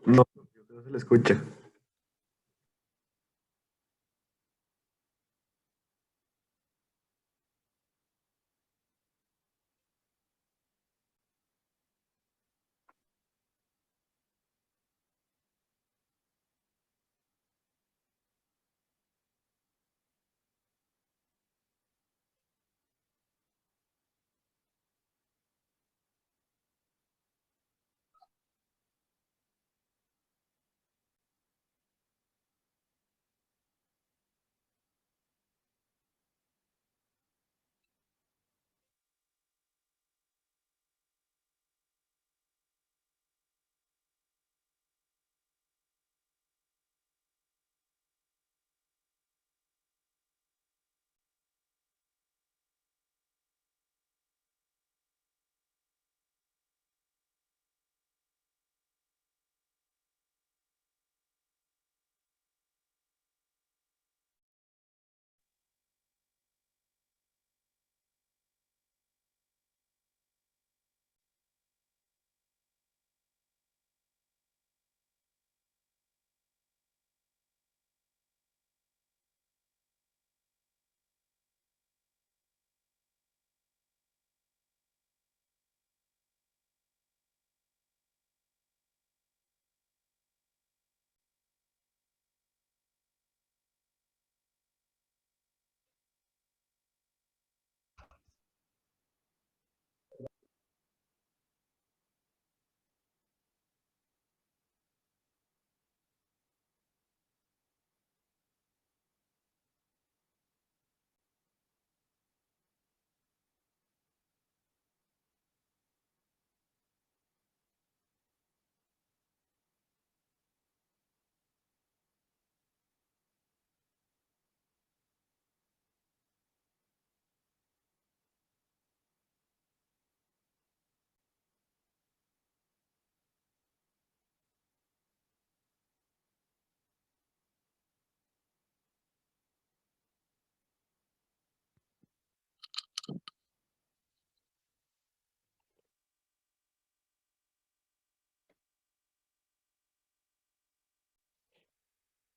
No, yo creo que se le escucha.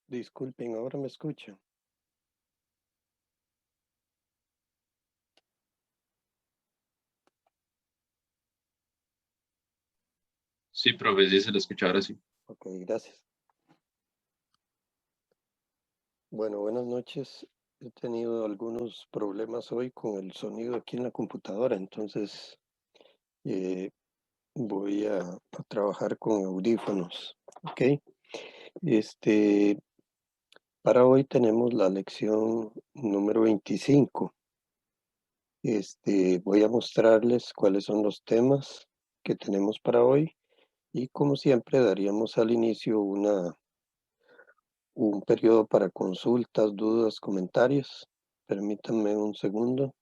Disculpen, ahora me escuchan. Sí, profe, sí se le escucha ahora sí. Ok, gracias. Bueno, buenas noches. He tenido algunos problemas hoy con el sonido aquí en la computadora, entonces eh, voy a trabajar con audífonos. Ok. Este, para hoy tenemos la lección número 25. Voy a mostrarles cuáles son los temas que tenemos para hoy y como siempre daríamos al inicio un periodo para consultas, dudas, comentarios. Permítanme un segundo.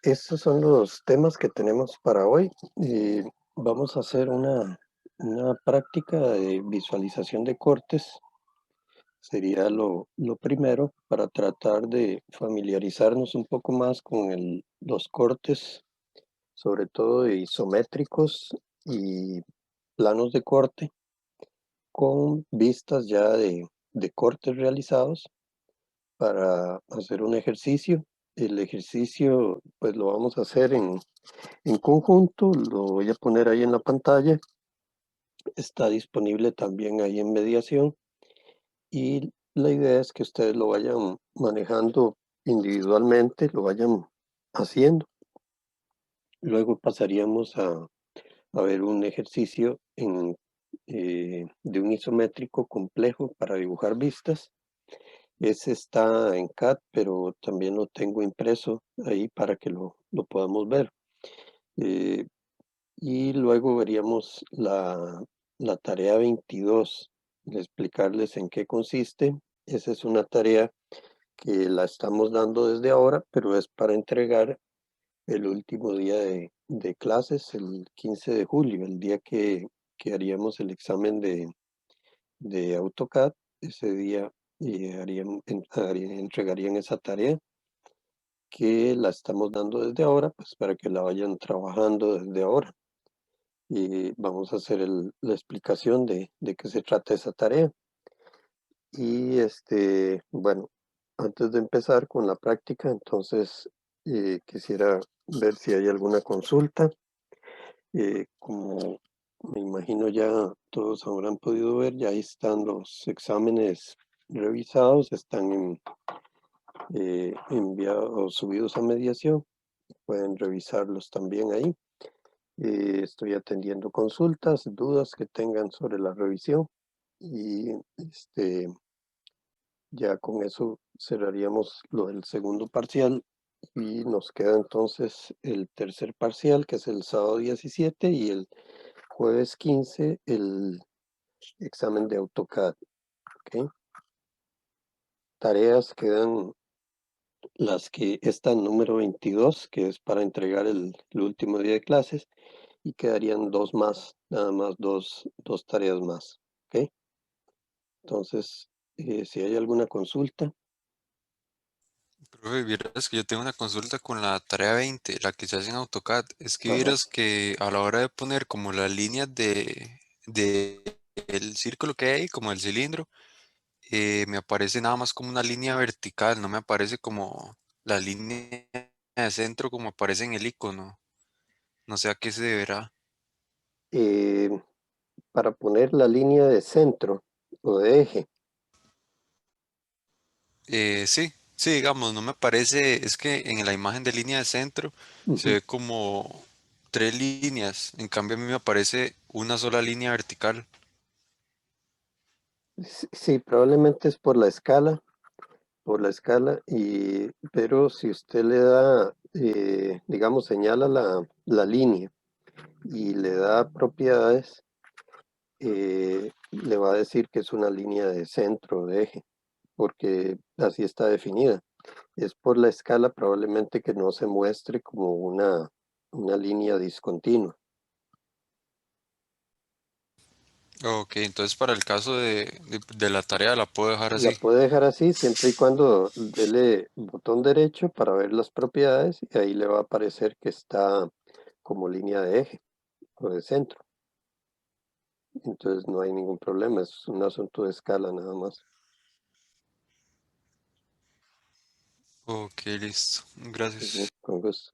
Estos son los temas que tenemos para hoy. Vamos a hacer una práctica de visualización de cortes. Sería lo primero para tratar de familiarizarnos un poco más con los cortes, sobre todo de isométricos y planos de corte, con vistas ya de cortes realizados para hacer un ejercicio. El ejercicio pues lo vamos a hacer en conjunto, lo voy a poner ahí en la pantalla, está disponible también ahí en mediación y la idea es que ustedes lo vayan manejando individualmente, lo vayan haciendo. Luego pasaríamos a ver un ejercicio de un isométrico complejo para dibujar vistas Ese está en CAT, pero también lo tengo impreso ahí para que lo podamos ver. Eh, y luego veríamos la tarea 22, de explicarles en qué consiste. Esa es una tarea que la estamos dando desde ahora, pero es para entregar el último día de clases, el 15 de julio, el día que haríamos el examen de AutoCAD. Ese día entregarían esa tarea que la estamos dando desde ahora, pues para que la vayan trabajando desde ahora. Y vamos a hacer la explicación de qué se trata esa tarea. Y bueno, antes de empezar con la práctica, entonces quisiera ver si hay alguna consulta. Como me imagino ya todos habrán podido ver, ya ahí están los exámenes revisados, están enviados, subidos a mediación. Pueden revisarlos también ahí. Estoy atendiendo consultas, dudas que tengan sobre la revisión y ya con eso cerraríamos lo del segundo parcial y nos queda entonces el tercer parcial, que es el sábado 17 y el jueves 15 el examen de AutoCAD. ¿Ok? Tareas quedan las que están número 22, que es para entregar el último día de clases, y quedarían dos más, nada más dos tareas más. ¿Ok? Entonces, si hay alguna consulta, Profe, vieras que yo tengo una consulta con la tarea 20, la que se hace en AutoCAD. Es que ajá, vieras que a la hora de poner como las líneas de el círculo que hay, como el cilindro, me aparece nada más como una línea vertical, no me aparece como la línea de centro como aparece en el icono. No sé a qué se deberá. eh, para poner la línea de centro o de eje. Sí, sí, digamos, no me parece, es que en la imagen de línea de centro se Ujú. ve como tres líneas, en cambio a mí me aparece una sola línea vertical. Sí, probablemente es por la escala, pero si usted le da, digamos, señala la línea y le da propiedades, le va a decir que es una línea de centro, de eje, porque así está definida. Es por la escala probablemente que no se muestre como una línea discontinua. Ok, entonces para el caso de la tarea la puedo dejar La así. puede dejar así siempre y cuando dele botón derecho para ver las propiedades y ahí le va a aparecer que está como línea de eje o de centro. Entonces no hay ningún problema, es un asunto de escala nada más. Ok, listo. Gracias. Ujú, con gusto.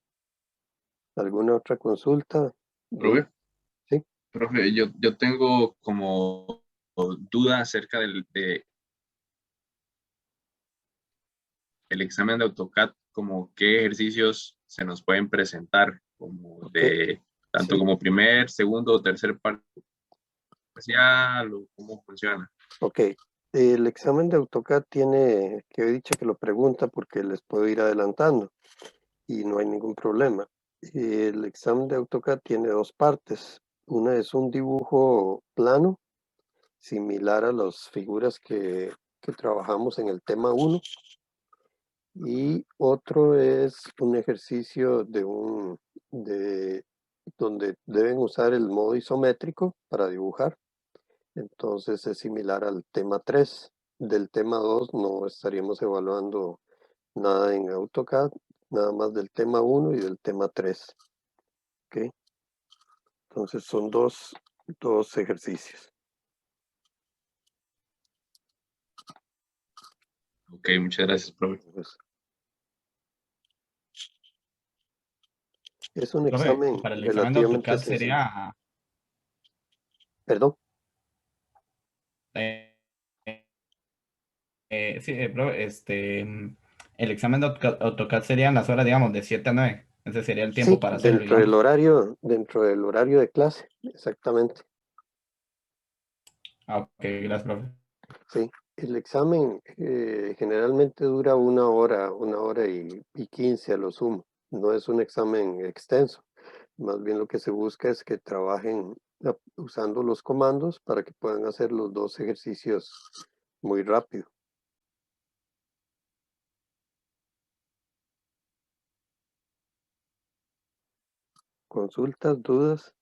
¿Alguna otra consulta? Profe, Sí, profe, yo tengo como duda acerca el examen de AutoCAD, como qué ejercicios se nos pueden presentar, como ok, de tanto sí, como primer, segundo o tercer parcial, o cómo funciona. ok. El examen de AutoCAD tiene, que he dicho que lo pregunta porque les puedo ir adelantando y no hay ningún problema. El examen de AutoCAD tiene dos partes. Una es un dibujo plano, similar a las figuras que trabajamos en el tema uno, y otro es un ejercicio de, donde deben usar el modo isométrico para dibujar. Entonces es similar al tema 3. Del tema 2 no estaríamos evaluando nada en AutoCAD, nada más del tema uno y del tema 3. ¿Ok? Entonces son dos ejercicios. Ok, muchas gracias, profe. Pues, es un Profe, examen para el examen de relativamente AutoCAD sencillo. sería, Perdón. eh, sí, profe, el examen de AutoCAD sería en las horas, digamos, de 7 a 9. Ese sería el tiempo Sí, para hacerlo, digamos. dentro del horario de clase, exactamente. Ah, ok, gracias, profe. Sí. El examen generalmente dura 1 hora y 15 a lo sumo. No es un examen extenso. Más bien lo que se busca es que trabajen usando los comandos para que puedan hacer los 2 ejercicios muy rápido. ¿Consultas, dudas?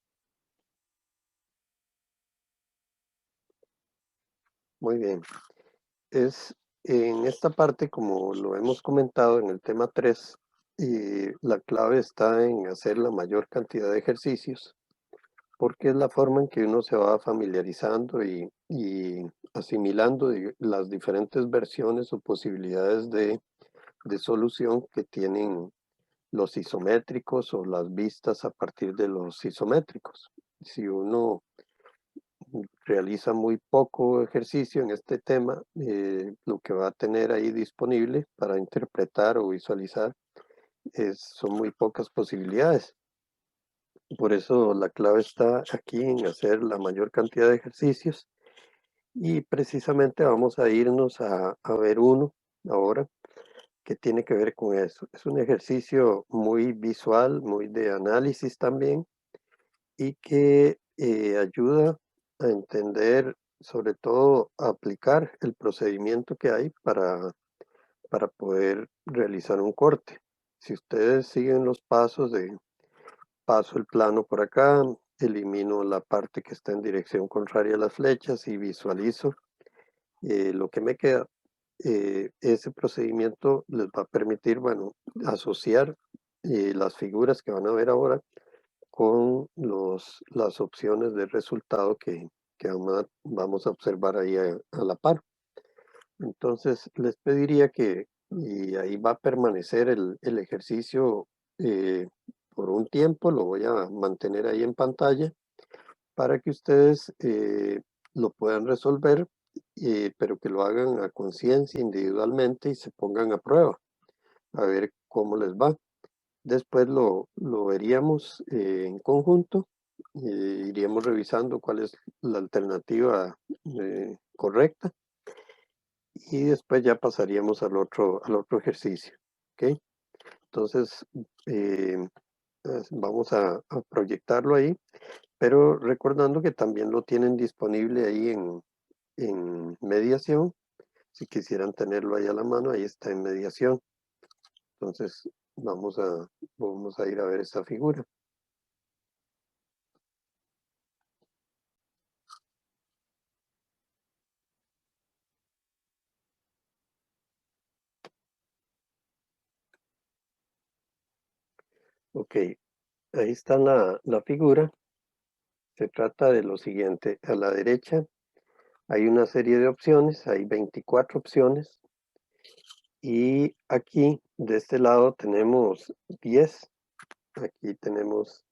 Muy bien. En esta parte, como lo hemos comentado en el tema 3, la clave está en hacer la mayor cantidad de ejercicios, porque es la forma en que uno se va familiarizando y asimilando las diferentes versiones o posibilidades de solución que tienen los isométricos o las vistas a partir de los isométricos. Si uno realiza muy poco ejercicio en este tema, lo que va a tener ahí disponible para interpretar o visualizar son muy pocas posibilidades. Por eso la clave está aquí en hacer la mayor cantidad de ejercicios y precisamente vamos a irnos a ver uno ahora que tiene que ver con eso. Es un ejercicio muy visual, muy de análisis también y que ayuda a entender, sobre todo a aplicar el procedimiento que hay para poder realizar un corte. Si ustedes siguen los pasos de paso el plano por acá, elimino la parte que está en dirección contraria a las flechas y visualizo lo que me queda. Ese procedimiento les va a permitir, bueno, asociar las figuras que van a ver ahora con las opciones de resultado que vamos a observar ahí a la par. Entonces, les pediría y ahí va a permanecer el ejercicio por un tiempo, lo voy a mantener ahí en pantalla para que ustedes lo puedan resolver, pero que lo hagan a conciencia individualmente y se pongan a prueba, a ver cómo les va. Después lo veríamos en conjunto, iríamos revisando cuál es la alternativa correcta y después ya pasaríamos al otro ejercicio. ¿Ok? Entonces, eh, vamos a proyectarlo ahí, pero recordando que también lo tienen disponible ahí en mediación. Si quisieran tenerlo ahí a la mano, ahí está en mediación. Entonces, vamos a ir a ver esa figura. Ok, ahí está la figura. Se trata de lo siguiente. A la derecha hay una serie de opciones, hay 24 opciones. Y aquí, de este lado, tenemos 10. Aquí tenemos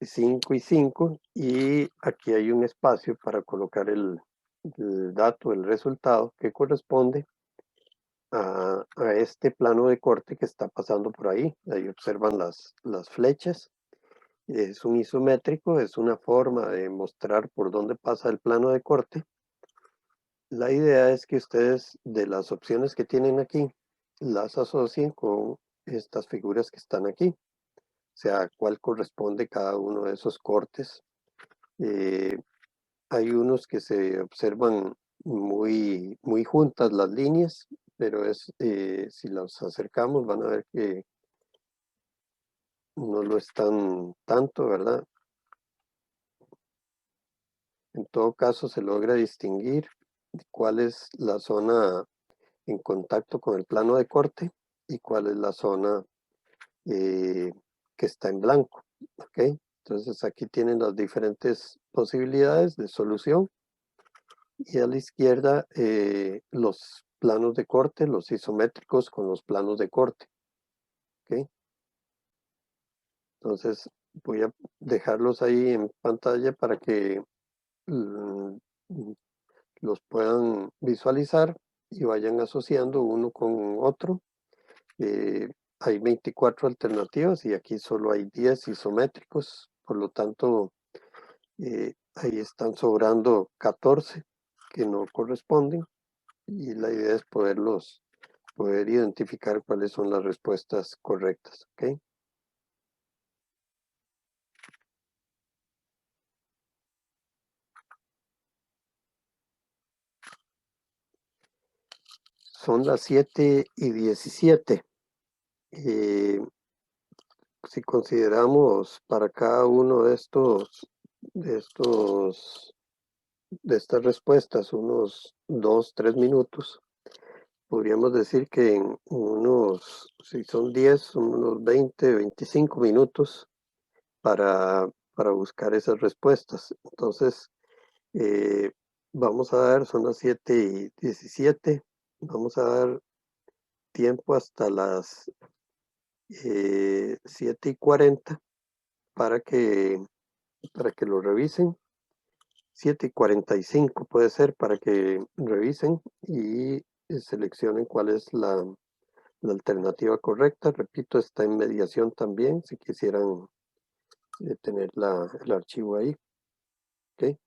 5 y 5. Y aquí hay un espacio para colocar el dato, el resultado que corresponde a este plano de corte que está pasando por ahí. Ahí observan las flechas. Es un isométrico, es una forma de mostrar por dónde pasa el plano de corte. La idea es que ustedes de las opciones que tienen aquí, las asocien con estas figuras que están aquí. O sea, cuál corresponde cada uno de esos cortes. Eh, Hay unos que se observan muy, muy juntas las líneas, pero si los acercamos van a ver que no lo están tanto, ¿verdad? En todo caso, se logra distinguir cuál es la zona en contacto con el plano de corte y cuál es la zona eh, que está en blanco. ¿Ok? Entonces aquí tienen las diferentes posibilidades de solución y a la izquierda los planos de corte, los isométricos con los planos de corte. ¿Ok? Entonces voy a dejarlos ahí en pantalla para que mm, los puedan visualizar y vayan asociando uno con otro. Hay 24 alternativas y aquí solo hay 10 isométricos, por lo tanto ahí están sobrando 14 que no corresponden. y la idea es poder identificar cuáles son las respuestas correctas, ¿ok? Son las 7:17. Si consideramos para cada uno de estos, de estas respuestas unos 2, 3 minutos, podríamos decir que en unos, si son 10, son unos 20, 25 minutos para buscar esas respuestas. Entonces, eh, vamos a dar, son las 7:17, vamos a dar tiempo hasta las 7:40 para que lo revisen. 7:45 puede ser para que revisen y seleccionen cuál es la alternativa correcta. Repito, está en mediación también, si quisieran tener el archivo ahí. ¿Ok?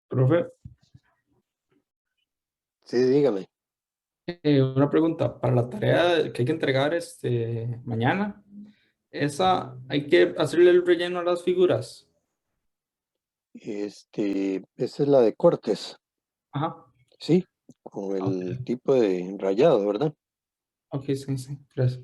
Profe, Sí, dígame. una pregunta. Para la tarea que hay que entregar mañana, esa hay que hacerle el relleno a las figuras. Esa es la de cortes, Ajá. sí, con Ok, el tipo de rayado, ¿verdad? ok, sí, sí. Gracias.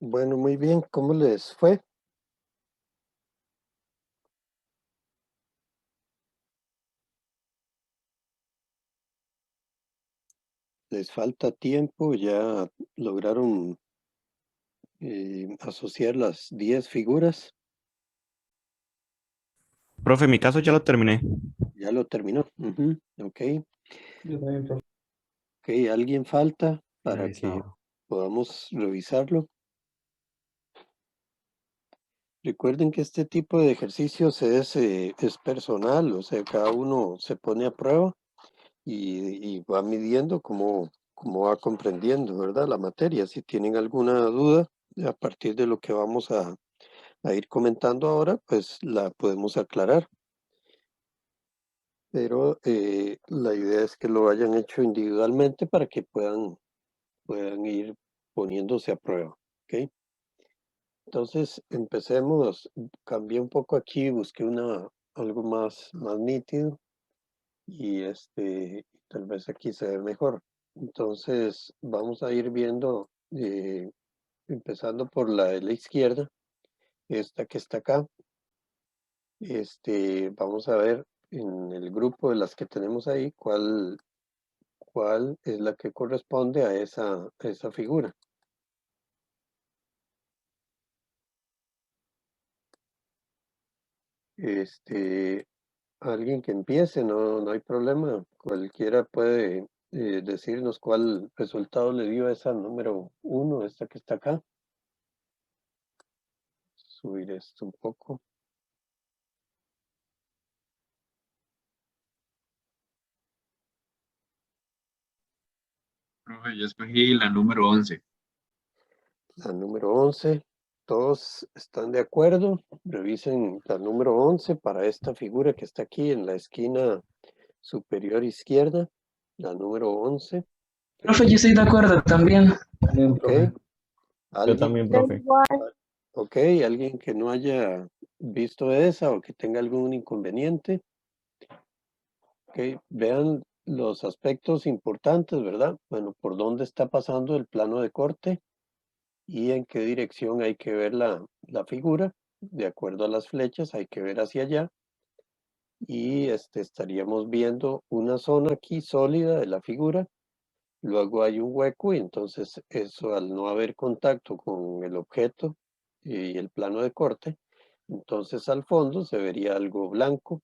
Bueno, muy bien. ¿Cómo les fue? ¿Les falta tiempo? ¿Ya lograron asociar las 10 figuras? Profe, en mi caso ya lo terminé. Ya lo terminó. Ujú, ok. Yo también, profe. Ok, ¿alguien falta para que Finalizado. podamos revisarlo? Recuerden que este tipo de ejercicios es personal, o sea, cada uno se pone a prueba y va midiendo cómo va comprendiendo, ¿verdad? La materia. Si tienen alguna duda, a partir de lo que vamos a ir comentando ahora, pues la podemos aclarar. Pero la idea es que lo hayan hecho individualmente para que puedan ir poniéndose a prueba, ¿ok? Entonces, empecemos. Cambié un poco aquí, busqué algo más nítido y tal vez aquí se ve mejor. Entonces, vamos a ir viendo, empezando por la de la izquierda, esta que está acá. Vamos a ver en el grupo de las que tenemos ahí cuál es la que corresponde a esa figura. Alguien que empiece, no hay problema. Cualquiera puede decirnos cuál resultado le dio a esa número 1, esta que está acá. Subir esto un poco. Profe, yo escogí la número 11. La número 11. ¿Todos están de acuerdo? Revisen la número 11 para esta figura que está aquí en la esquina superior izquierda. La número 11. Profe, yo estoy de acuerdo también. También, Ok. profe. Yo ¿Alguien? también, profe. Ok, alguien que no haya visto esa o que tenga algún inconveniente. Ok, vean los aspectos importantes, ¿verdad? Bueno, por dónde está pasando el plano de corte y en qué dirección hay que ver la figura. De acuerdo a las flechas, hay que ver hacia allá. Y estaríamos viendo una zona aquí sólida de la figura. Luego hay un hueco y entonces eso, al no haber contacto con el objeto y el plano de corte, entonces al fondo se vería algo blanco.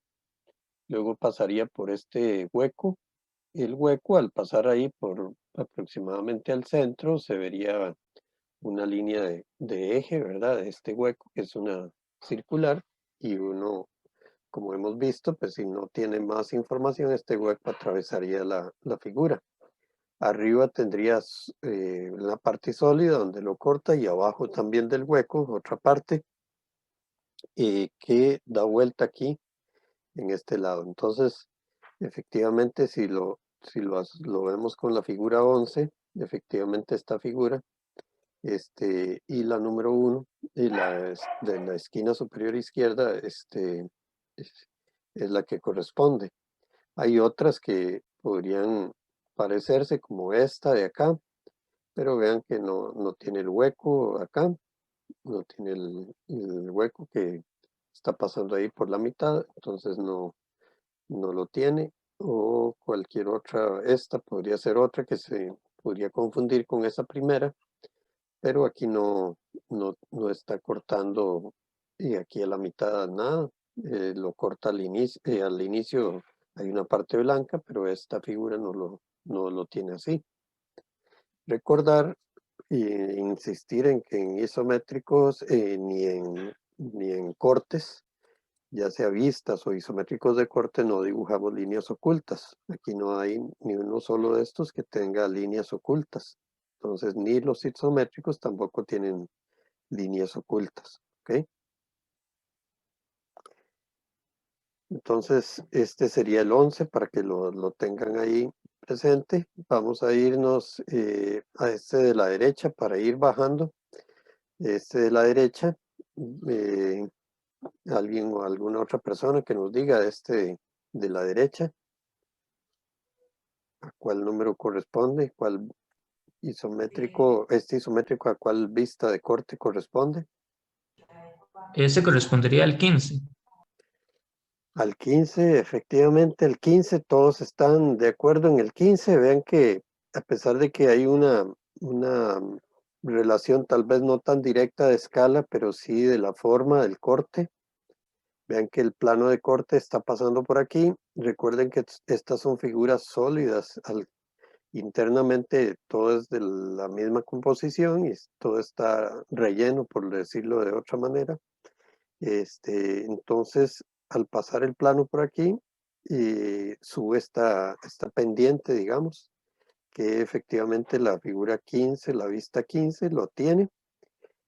Luego pasaría por este hueco. El hueco, al pasar ahí por aproximadamente al centro, se vería una línea de eje, ¿verdad? De este hueco, que es una circular, y uno, como hemos visto, pues si no tiene más información, este hueco atravesaría la figura. Arriba tendrías la parte sólida donde lo corta y abajo también del hueco, otra parte que da vuelta aquí en este lado. Entonces, efectivamente, si lo vemos con la figura 11, efectivamente esta figura, y la número 1, y de la esquina superior izquierda, es, es la que corresponde. Hay otras que podrían parecerse como esta de acá, pero vean que no tiene el hueco acá, no tiene el hueco que está pasando ahí por la mitad, entonces no lo tiene, o cualquier otra. Esta podría ser otra que se podría confundir con esa primera, pero aquí no está cortando y aquí a la mitad nada, lo corta al inicio hay una parte blanca, pero esta figura no lo tiene así. Recordar e insistir en que en isométricos ni en cortes, ya sea vistas o isométricos de corte, no dibujamos líneas ocultas. Aquí no hay ni uno solo de estos que tenga líneas ocultas. Entonces, ni los isométricos tampoco tienen líneas ocultas. ¿Ok? Entonces, este sería el 11 para que lo tengan ahí presente. Vamos a irnos a este de la derecha para ir bajando. Este de la derecha, eh, alguien o alguna otra persona que nos diga de la derecha, a cuál número corresponde, cuál isométrico, este isométrico a cuál vista de corte corresponde? Ese correspondería al 15. Al 15, efectivamente, el 15, todos están de acuerdo en el 15. Vean que a pesar de que hay una relación tal vez no tan directa de escala, pero sí de la forma del corte. Vean que el plano de corte está pasando por aquí. Recuerden que estas son figuras sólidas. Internamente todo es de la misma composición y todo está relleno, por decirlo de otra manera. Entonces, al pasar el plano por aquí, sube esta pendiente, digamos, que efectivamente la figura 15, la vista 15 lo tiene,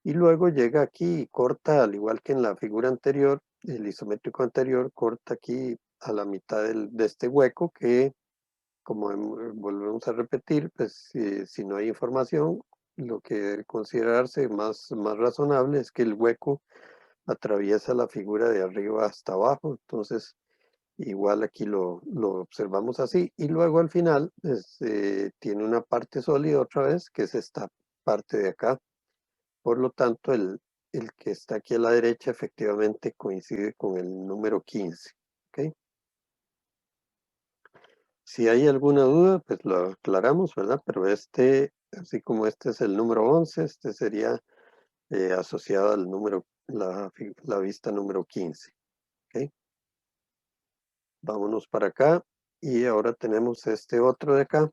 y luego llega aquí y corta, al igual que en la figura anterior, el isométrico anterior, corta aquí a la mitad de este hueco que, como volvemos a repetir, pues si no hay información, lo que debe considerarse más razonable es que el hueco atraviesa la figura de arriba hasta abajo. Entonces, igual aquí lo observamos así. Y luego al final tiene una parte sólida otra vez, que es esta parte de acá. Por lo tanto, el que está aquí a la derecha efectivamente coincide con el número 15. ¿Ok? Si hay alguna duda, pues lo aclaramos, ¿verdad? Pero así como este es el número 11, este sería asociado al número, la vista número 15. ¿Ok? Vámonos para acá y ahora tenemos este otro de acá,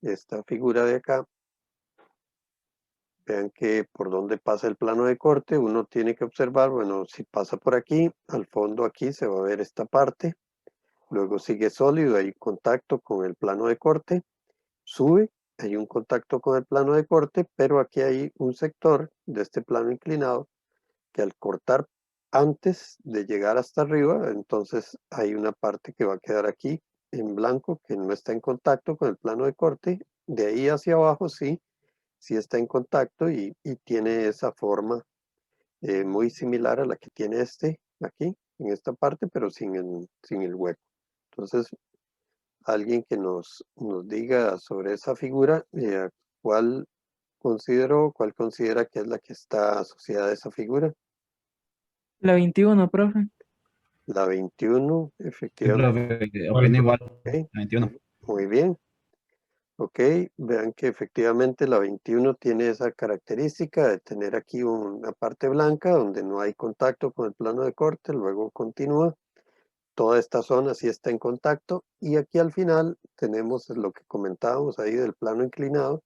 esta figura de acá. Vean que por donde pasa el plano de corte uno tiene que observar, bueno, si pasa por aquí, al fondo aquí se va a ver esta parte, luego sigue sólido, hay contacto con el plano de corte, sube, hay un contacto con el plano de corte, pero aquí hay un sector de este plano inclinado que al cortar antes de llegar hasta arriba, entonces hay una parte que va a quedar aquí en blanco que no está en contacto con el plano de corte. De ahí hacia abajo sí está en contacto y tiene esa forma muy similar a la que tiene este aquí, en esta parte, pero sin el hueco. Entonces, alguien que nos diga sobre esa figura, cuál cuál considera que es la que está asociada a esa figura. La 21, profe. La 21, Sí, efectivamente. profe, opino igual. Ok, 21. muy bien. Ok, vean que efectivamente la 21 tiene esa característica de tener aquí una parte blanca donde no hay contacto con el plano de corte, luego continúa. Toda esta zona sí está en contacto y aquí al final tenemos lo que comentábamos ahí del plano inclinado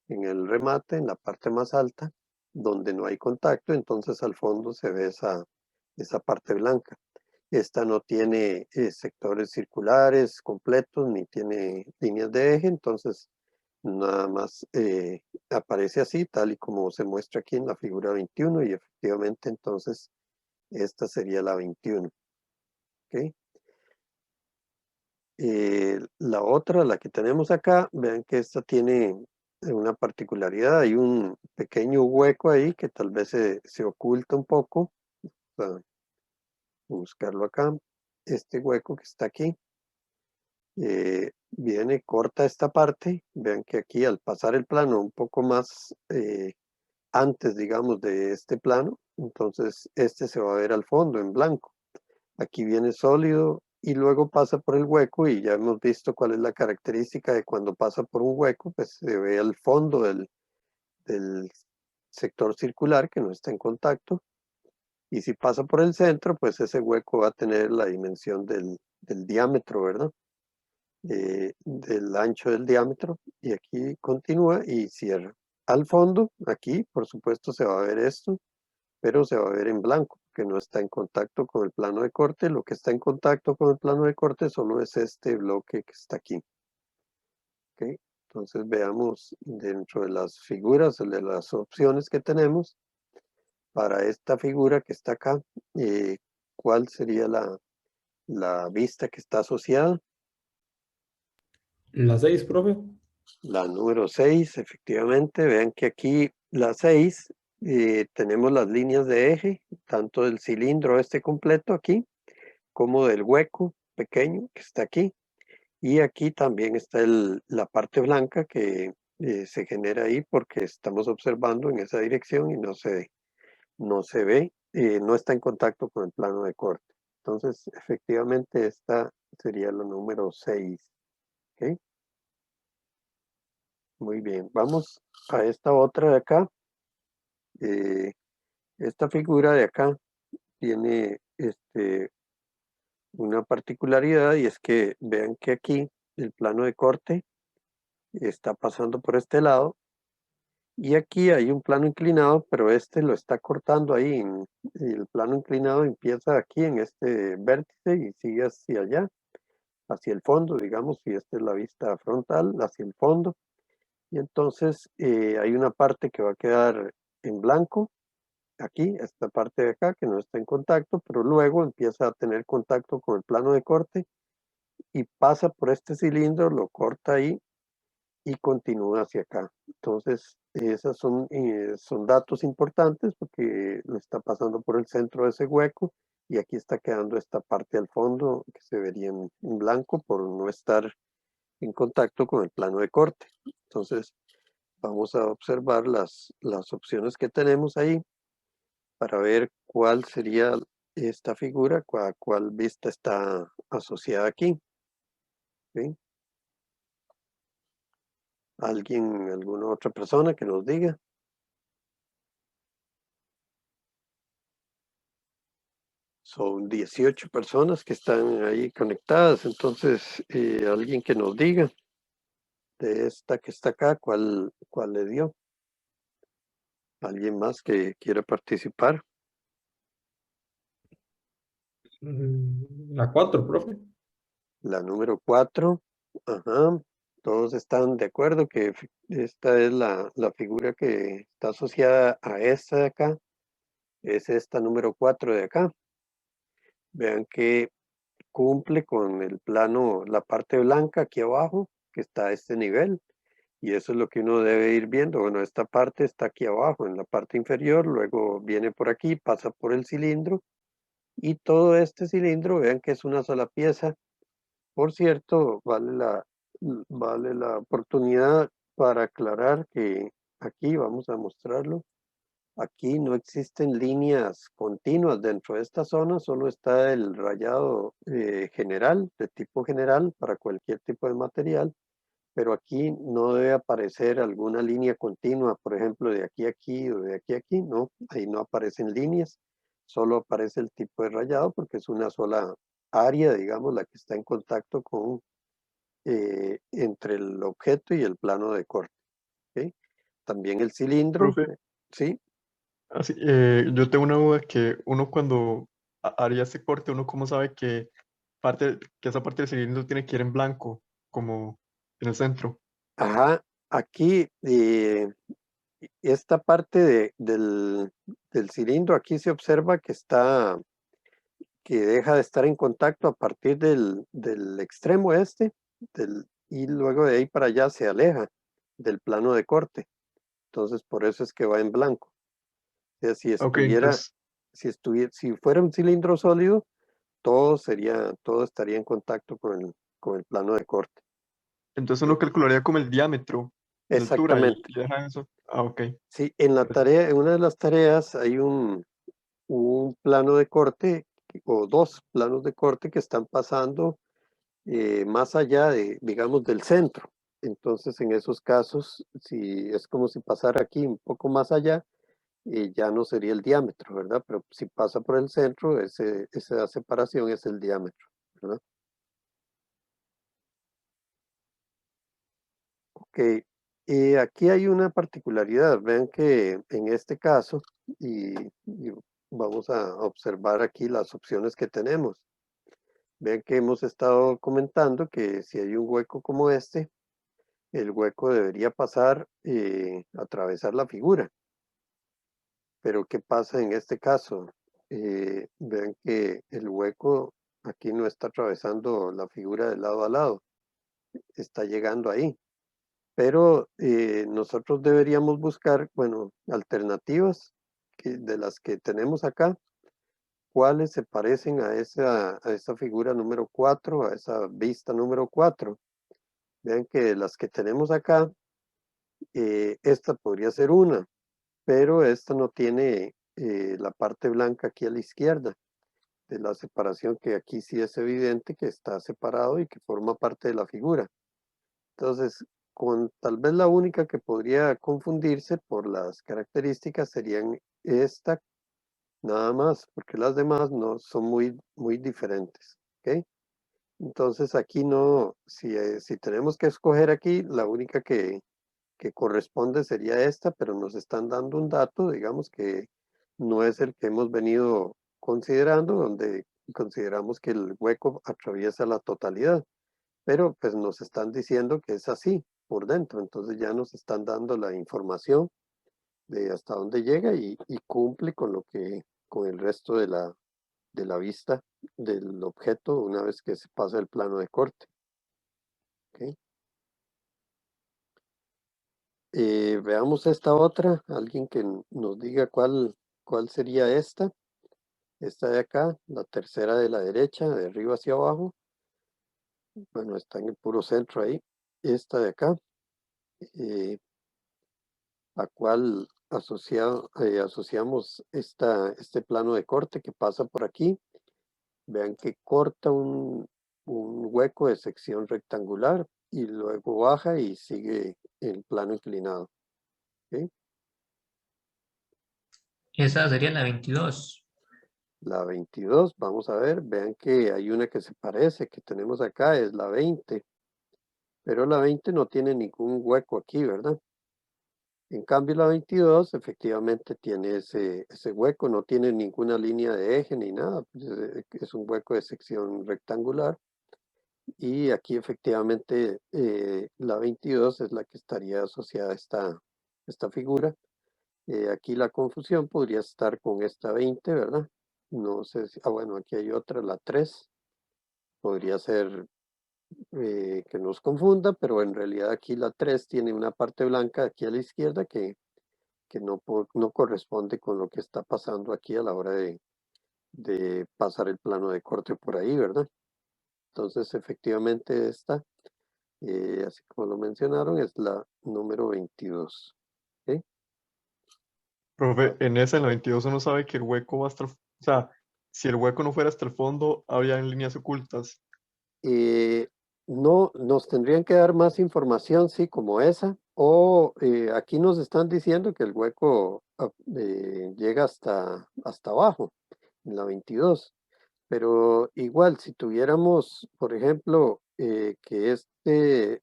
en el remate, en la parte más alta, donde no hay contacto, entonces al fondo se ve esa parte blanca. Esta no tiene sectores circulares completos ni tiene líneas de eje, entonces nada más aparece así, tal y como se muestra aquí en la figura 21 y efectivamente entonces esta sería la 21. ¿Ok? La otra, la que tenemos acá, vean que esta tiene una particularidad, hay un pequeño hueco ahí que tal vez se oculta un poco. Vamos a buscarlo acá, este hueco que está aquí. Viene, corta esta parte, vean que aquí al pasar el plano un poco más antes, digamos, de este plano, entonces este se va a ver al fondo en blanco. Aquí viene sólido y luego pasa por el hueco y ya hemos visto cuál es la característica de cuando pasa por un hueco, pues se ve al fondo del sector circular que no está en contacto. Y si pasa por el centro, pues ese hueco va a tener la dimensión del diámetro, ¿verdad? Del ancho del diámetro y aquí continúa y cierra. Al fondo, aquí, por supuesto, se va a ver esto, pero se va a ver en blanco, que no está en contacto con el plano de corte. Lo que está en contacto con el plano de corte solo es este bloque que está aquí. ¿Okay? Entonces veamos dentro de las figuras, de las opciones que tenemos, para esta figura que está acá, ¿cuál sería la vista que está asociada? La 6, profe. La número 6, efectivamente. Vean que aquí la 6 tenemos las líneas de eje, tanto del cilindro este completo aquí, como del hueco pequeño que está aquí. Y aquí también está la parte blanca que se genera ahí porque estamos observando en esa dirección y no se ve, no está en contacto con el plano de corte. Entonces, efectivamente, esta sería la número 6. ¿Ok? Muy bien, vamos a esta otra de acá. Esta figura de acá tiene una particularidad y es que vean que aquí el plano de corte está pasando por este lado y aquí hay un plano inclinado, pero este lo está cortando ahí. Y el plano inclinado empieza aquí en este vértice y sigue hacia allá, hacia el fondo, digamos, si esta es la vista frontal, hacia el fondo. Y entonces hay una parte que va a quedar en blanco aquí, esta parte de acá que no está en contacto, pero luego empieza a tener contacto con el plano de corte y pasa por este cilindro, lo corta ahí y continúa hacia acá. Entonces, esos son datos importantes porque lo está pasando por el centro de ese hueco y aquí está quedando esta parte al fondo que se vería en blanco por no estar en contacto con el plano de corte. Entonces, vamos a observar las opciones que tenemos ahí para ver cuál sería esta figura, cuál vista está asociada aquí. ¿Sí? Alguna otra persona que nos diga. Son 18 personas que están ahí conectadas, entonces alguien que nos diga de esta que está acá, cuál le dio. ¿Alguien más que quiera participar? La 4, profe. La número 4. Ajá. Todos están de acuerdo que esta es la figura que está asociada a esta de acá. Es esta número 4 de acá. Vean que cumple con el plano, la parte blanca aquí abajo, que está a este nivel. Y eso es lo que uno debe ir viendo. Bueno, esta parte está aquí abajo, en la parte inferior, luego viene por aquí, pasa por el cilindro. Y todo este cilindro, vean que es una sola pieza. Por cierto, vale la oportunidad para aclarar que aquí vamos a mostrarlo. Aquí no existen líneas continuas dentro de esta zona, solo está el rayado general, de tipo general, para cualquier tipo de material, pero aquí no debe aparecer alguna línea continua, por ejemplo, de aquí a aquí o de aquí a aquí, no, ahí no aparecen líneas, solo aparece el tipo de rayado porque es una sola área, digamos, la que está en contacto con entre el objeto y el plano de corte. ¿Ok? También el cilindro, Profe, ¿sí? así, yo tengo una duda que uno cuando haría ese corte, uno cómo sabe que esa parte del cilindro tiene que ir en blanco, como en el centro. Ajá, aquí esta parte del cilindro, aquí se observa que deja de estar en contacto a partir del extremo y luego de ahí para allá se aleja del plano de corte. Entonces, por eso es que va en blanco. O sea, Ok, entonces, si fuera un cilindro sólido, todo estaría en contacto con el plano de corte. entonces ¿Sí? uno calcularía como el diámetro en altura Exactamente. y deja eso. Ah, ok. Sí, Gracias. en una de las tareas hay un plano de corte o dos planos de corte que están pasando más allá digamos, del centro. Entonces, en esos casos, si es como si pasara aquí un poco más allá, ya no sería el diámetro, ¿verdad? Pero si pasa por el centro, esa separación es el diámetro, ¿verdad? Ok. Aquí hay una particularidad. Vean que en este caso, y vamos a observar aquí las opciones que tenemos. Vean que hemos estado comentando que si hay un hueco como este, el hueco debería pasar, atravesar la figura. Pero ¿qué pasa en este caso? Vean que el hueco aquí no está atravesando la figura de lado a lado, está llegando ahí. Pero nosotros deberíamos buscar, bueno, alternativas de las que tenemos acá, cuáles se parecen a esa figura número 4, a esa vista número 4. Vean que las que tenemos acá, esta podría ser una, pero esta no tiene la parte blanca aquí a la izquierda de la separación, que aquí sí es evidente que está separado y que forma parte de la figura. Entonces, con tal vez la única que podría confundirse por las características serían esta nada más, porque las demás no son muy diferentes. ¿Ok? Entonces aquí no, si tenemos que escoger aquí, la única que corresponde sería esta, pero nos están dando un dato, digamos que no es el que hemos venido considerando, donde consideramos que el hueco atraviesa la totalidad, pero pues nos están diciendo que es así por dentro, entonces ya nos están dando la información de hasta dónde llega y cumple con el resto de la vista del objeto una vez que se pasa el plano de corte. ¿Ok? Veamos esta otra, alguien que nos diga cuál sería esta. Esta de acá, la tercera de la derecha, de arriba hacia abajo. Bueno, está en el puro centro ahí. Esta de acá, a cuál asociamos este plano de corte que pasa por aquí. Vean que corta un hueco de sección rectangular y luego baja y sigue el plano inclinado. ¿Ok? Esa sería la 22. La 22, vamos a ver, vean que hay una que se parece, que tenemos acá, es la 20, pero la 20 no tiene ningún hueco aquí, ¿verdad? En cambio la 22 efectivamente tiene ese hueco, no tiene ninguna línea de eje ni nada, pues, es un hueco de sección rectangular y aquí efectivamente la 22 es la que estaría asociada a esta figura. Aquí la confusión podría estar con esta 20, ¿verdad? No sé si, bueno, aquí hay otra, la 3. Podría ser que nos confunda, pero en realidad aquí la 3 tiene una parte blanca aquí a la izquierda que no corresponde con lo que está pasando aquí a la hora de pasar el plano de corte por ahí, ¿verdad? Entonces, efectivamente, esta, así como lo mencionaron, es la número 22. ¿Ok? Profe, en esa, en la 22, uno sabe que el hueco va hasta o sea, si el hueco no fuera hasta el fondo, había líneas ocultas. No, nos tendrían que dar más información, sí, como esa, o aquí nos están diciendo que el hueco llega hasta abajo, en la 22, pero igual, si tuviéramos, por ejemplo, que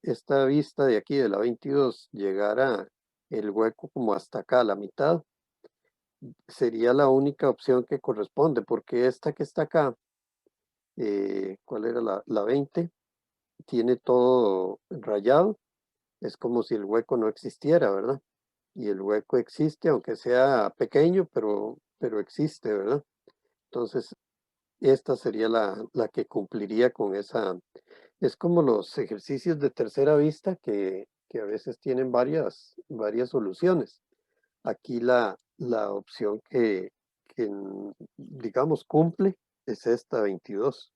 esta vista de aquí de la 22 llegara el hueco como hasta acá, a la mitad, sería la única opción que corresponde, porque esta que está acá, ¿cuál era la 20? Tiene todo rayado, es como si el hueco no existiera, ¿verdad? Y el hueco existe, aunque sea pequeño, pero existe, ¿verdad? Entonces, esta sería la que cumpliría con esa. Es como los ejercicios de tercera vista que a veces tienen varias soluciones. Aquí la opción digamos, cumple es esta 22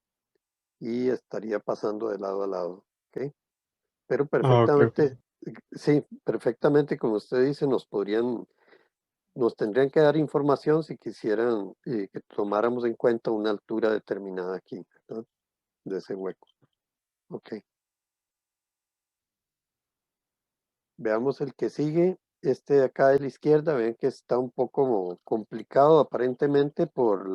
y estaría pasando de lado a lado. ¿Ok? Pero Ah, ok, ok. perfectamente, sí, perfectamente, como usted dice, nos tendrían que dar información si quisieran que tomáramos en cuenta una altura determinada aquí, ¿verdad? De ese hueco. Ok. Veamos el que sigue. Este de acá de la izquierda, ven que está un poco complicado aparentemente por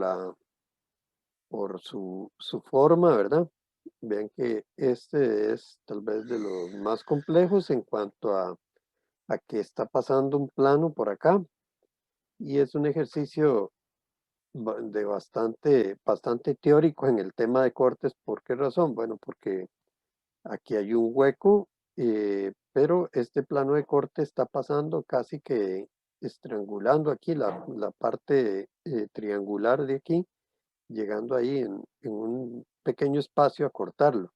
su forma, ¿verdad? Vean que este es tal vez de los más complejos en cuanto a que está pasando un plano por acá y es un ejercicio de bastante teórico en el tema de cortes. ¿Por qué razón? Bueno, porque aquí hay un hueco, pero este plano de corte está pasando casi que estrangulando aquí la parte triangular de aquí, llegando ahí en un pequeño espacio a cortarlo.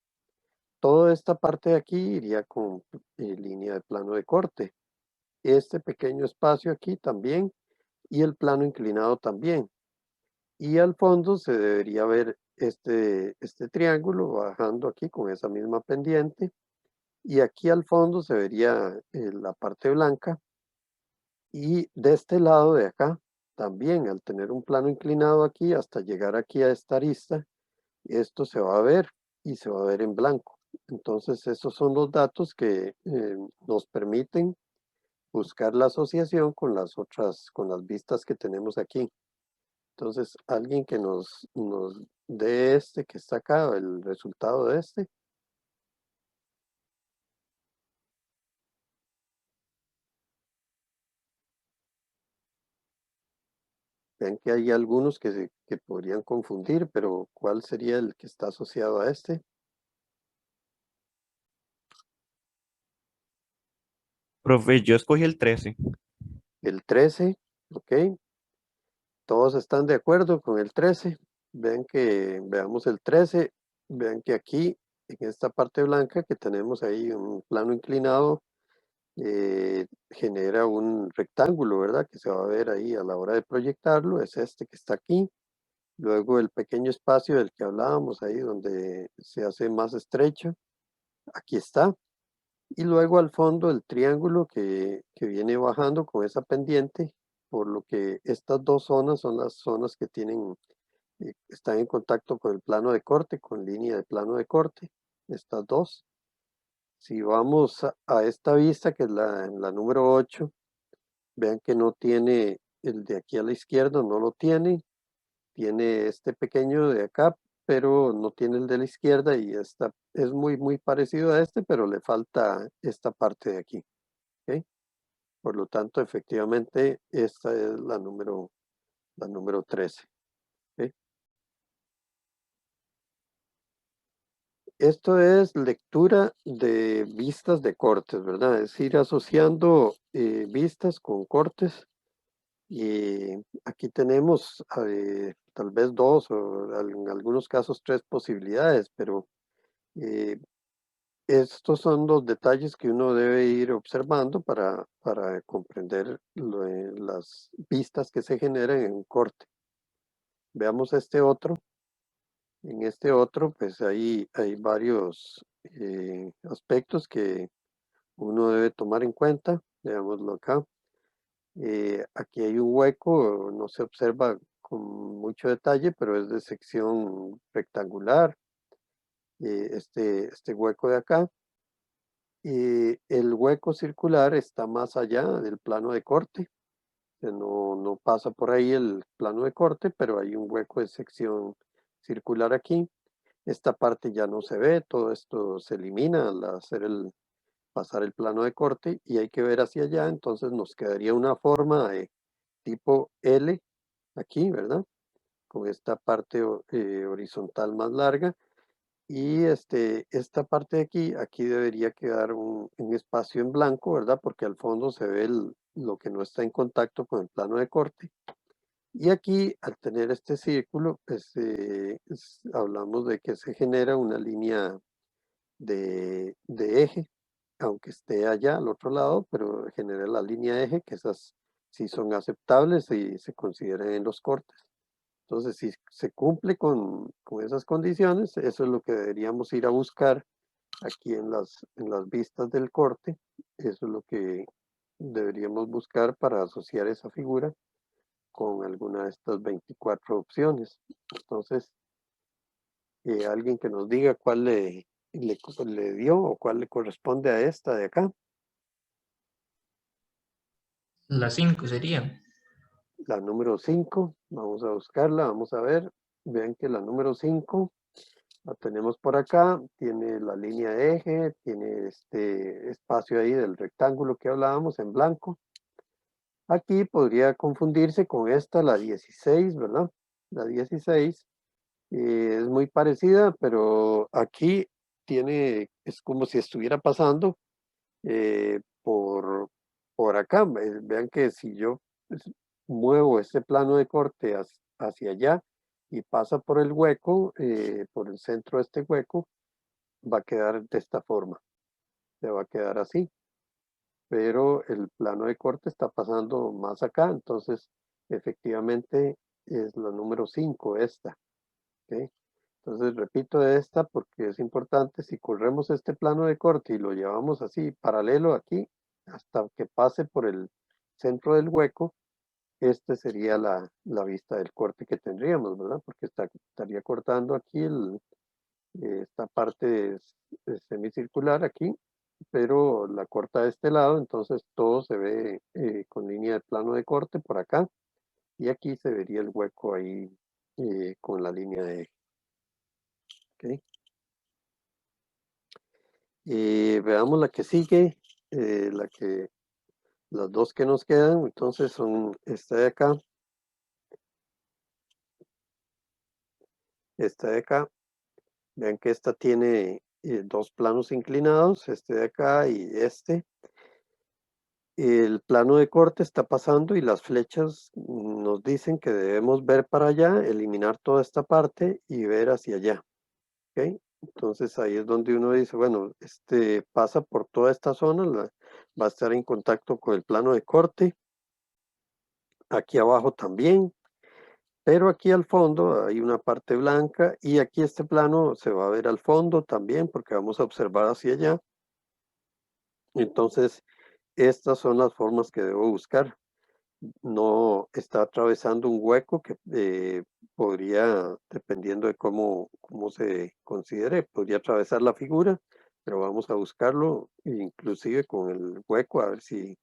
Toda esta parte de aquí iría con línea de plano de corte. Este pequeño espacio aquí también y el plano inclinado también. Y al fondo se debería ver este triángulo bajando aquí con esa misma pendiente. Y aquí al fondo se vería la parte blanca. Y de este lado de acá, también al tener un plano inclinado aquí hasta llegar aquí a esta arista, esto se va a ver y se va a ver en blanco. Entonces, esos son los datos que nos permiten buscar la asociación con las otras, con las vistas que tenemos aquí. Entonces, alguien que nos dé este que está acá, el resultado de este. Ven que hay algunos que podrían confundir, pero ¿cuál sería el que está asociado a este? Profe, yo escogí el 13. El 13, ¿ok? Todos están de acuerdo con el 13. Veamos el 13, vean que aquí, en esta parte blanca que tenemos ahí un plano inclinado, genera un rectángulo, ¿verdad? Que se va a ver ahí a la hora de proyectarlo, es este que está aquí. Luego el pequeño espacio del que hablábamos ahí, donde se hace más estrecho, aquí está. Y luego al fondo el triángulo que viene bajando con esa pendiente, por lo que estas dos zonas son las zonas que están en contacto con el plano de corte, con línea de plano de corte, estas dos. Si vamos a esta vista, que es la número 8, vean que no tiene el de aquí a la izquierda, no lo tiene este pequeño de acá, pero no tiene el de la izquierda y esta es muy parecido a este, pero le falta esta parte de aquí. ¿Ok? Por lo tanto, efectivamente, esta es la número 13. ¿Ok? Esto es lectura de vistas de cortes, ¿verdad? Es ir asociando vistas con cortes. Y aquí tenemos tal vez dos o en algunos casos tres posibilidades, pero eh, estos son los detalles que uno debe ir observando para comprender las vistas que se generan en un corte. Veamos este otro. En este otro, pues hay varios aspectos que uno debe tomar en cuenta. Veámoslo acá. Aquí hay un hueco, no se observa con mucho detalle, pero es de sección rectangular. Este hueco de acá. Y el hueco circular está más allá del plano de corte. No pasa por ahí el plano de corte, pero hay un hueco de sección circular aquí. Esta parte ya no se ve, todo esto se elimina al pasar el plano de corte y hay que ver hacia allá, entonces nos quedaría una forma de tipo L aquí, ¿verdad? Con esta parte horizontal más larga y esta parte de aquí debería quedar un espacio en blanco, ¿verdad? Porque al fondo se ve lo que no está en contacto con el plano de corte. Y aquí, al tener este círculo, pues hablamos de que se genera una línea de eje, aunque esté allá al otro lado, pero genera la línea de eje, que esas sí son aceptables y se consideran en los cortes. Entonces, si se cumple con esas condiciones, eso es lo que deberíamos ir a buscar aquí en las vistas del corte. Eso es lo que deberíamos buscar para asociar esa figura con alguna de estas 24 opciones. Entonces, alguien que nos diga cuál le dio o cuál le corresponde a esta de acá. La 5 sería. La número 5, vamos a buscarla, vamos a ver. Vean que la número 5 la tenemos por acá, tiene la línea de eje, tiene este espacio ahí del rectángulo que hablábamos en blanco. Aquí podría confundirse con esta, la 16, ¿verdad? La 16 es muy parecida, pero aquí es como si estuviera pasando por acá. Vean que si yo pues, muevo este plano de corte hacia allá y pasa por el hueco, por el centro de este hueco, va a quedar de esta forma. Se va a quedar así. Pero el plano de corte está pasando más acá, entonces efectivamente es la número 5, esta. ¿Ok? Entonces repito esta porque es importante. Si corremos este plano de corte y lo llevamos así paralelo aquí hasta que pase por el centro del hueco, este sería la vista del corte que tendríamos, ¿verdad? Porque estaría cortando aquí esta parte semicircular aquí, pero la corta de este lado, entonces todo se ve con línea de plano de corte por acá, y aquí se vería el hueco ahí con la línea de eje. ¿Ok? Veamos la que sigue, las dos que nos quedan, entonces son esta de acá, esta de acá. Vean que esta tiene dos planos inclinados, este de acá y este. El plano de corte está pasando y las flechas nos dicen que debemos ver para allá, eliminar toda esta parte y ver hacia allá. ¿Ok? Entonces ahí es donde uno dice, bueno, este pasa por toda esta zona, va a estar en contacto con el plano de corte. Aquí abajo también, pero aquí al fondo hay una parte blanca y aquí este plano se va a ver al fondo también porque vamos a observar hacia allá. Entonces, estas son las formas que debo buscar. No está atravesando un hueco que podría, dependiendo de cómo se considere, podría atravesar la figura, pero vamos a buscarlo inclusive con el hueco a ver si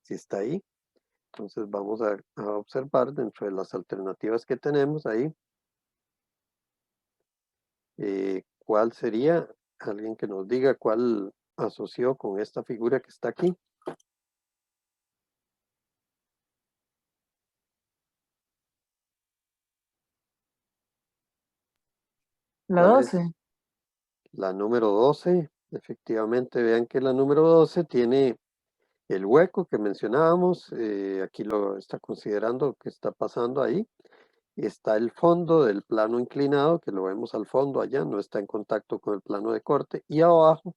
está ahí. Entonces vamos a observar dentro de las alternativas que tenemos ahí, cuál sería, alguien que nos diga cuál asoció con esta figura que está aquí. La ¿Cuál 12. es? La número 12. Efectivamente, vean que la número 12 tiene el hueco que mencionábamos. Aquí lo está considerando que está pasando ahí. Está el fondo del plano inclinado, que lo vemos al fondo allá, no está en contacto con el plano de corte. Y abajo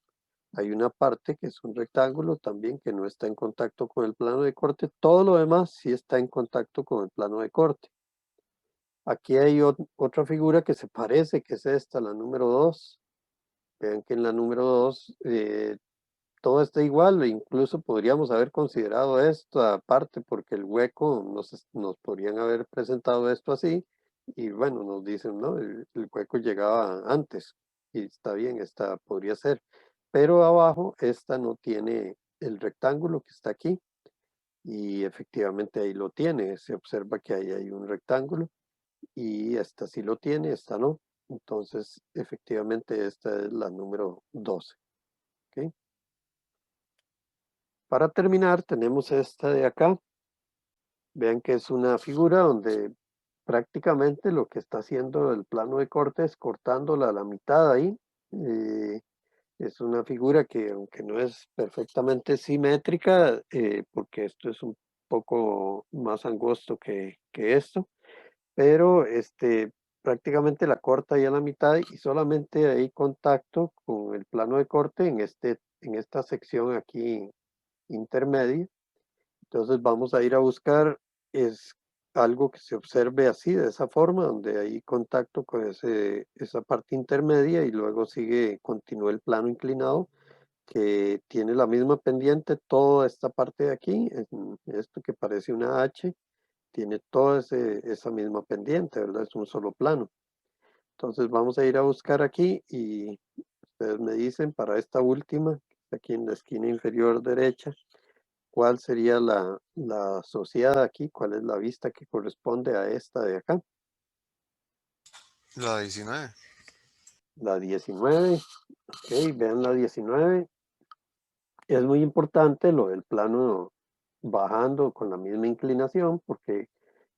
hay una parte que es un rectángulo también que no está en contacto con el plano de corte. Todo lo demás sí está en contacto con el plano de corte. Aquí hay otra figura que se parece, que es esta, la número 2. Vean que en la número 2 todo está igual, e incluso podríamos haber considerado esto aparte porque el hueco nos podrían haber presentado esto así y bueno, nos dicen, ¿no? El hueco llegaba antes y está bien, esta podría ser, pero abajo esta no tiene el rectángulo que está aquí y efectivamente ahí lo tiene, se observa que ahí hay un rectángulo y esta sí lo tiene, esta no. Entonces, efectivamente, esta es la número 12. ¿Ok? Para terminar, tenemos esta de acá. Vean que es una figura donde prácticamente lo que está haciendo el plano de corte es cortándola a la mitad ahí. Es una figura que, aunque no es perfectamente simétrica, porque esto es un poco más angosto que esto, pero prácticamente la corta ahí a la mitad y solamente hay contacto con el plano de corte en esta sección aquí intermedia. Entonces vamos a ir a buscar es algo que se observe así, de esa forma, donde hay contacto con esa parte intermedia y luego continúa el plano inclinado que tiene la misma pendiente, toda esta parte de aquí, esto que parece una H, tiene toda esa misma pendiente, ¿verdad? Es un solo plano. Entonces vamos a ir a buscar aquí y ustedes me dicen para esta última, que está aquí en la esquina inferior derecha, cuál sería la asociada aquí, cuál es la vista que corresponde a esta de acá. La 19. La 19, ok, vean la 19. Es muy importante lo del plano bajando con la misma inclinación porque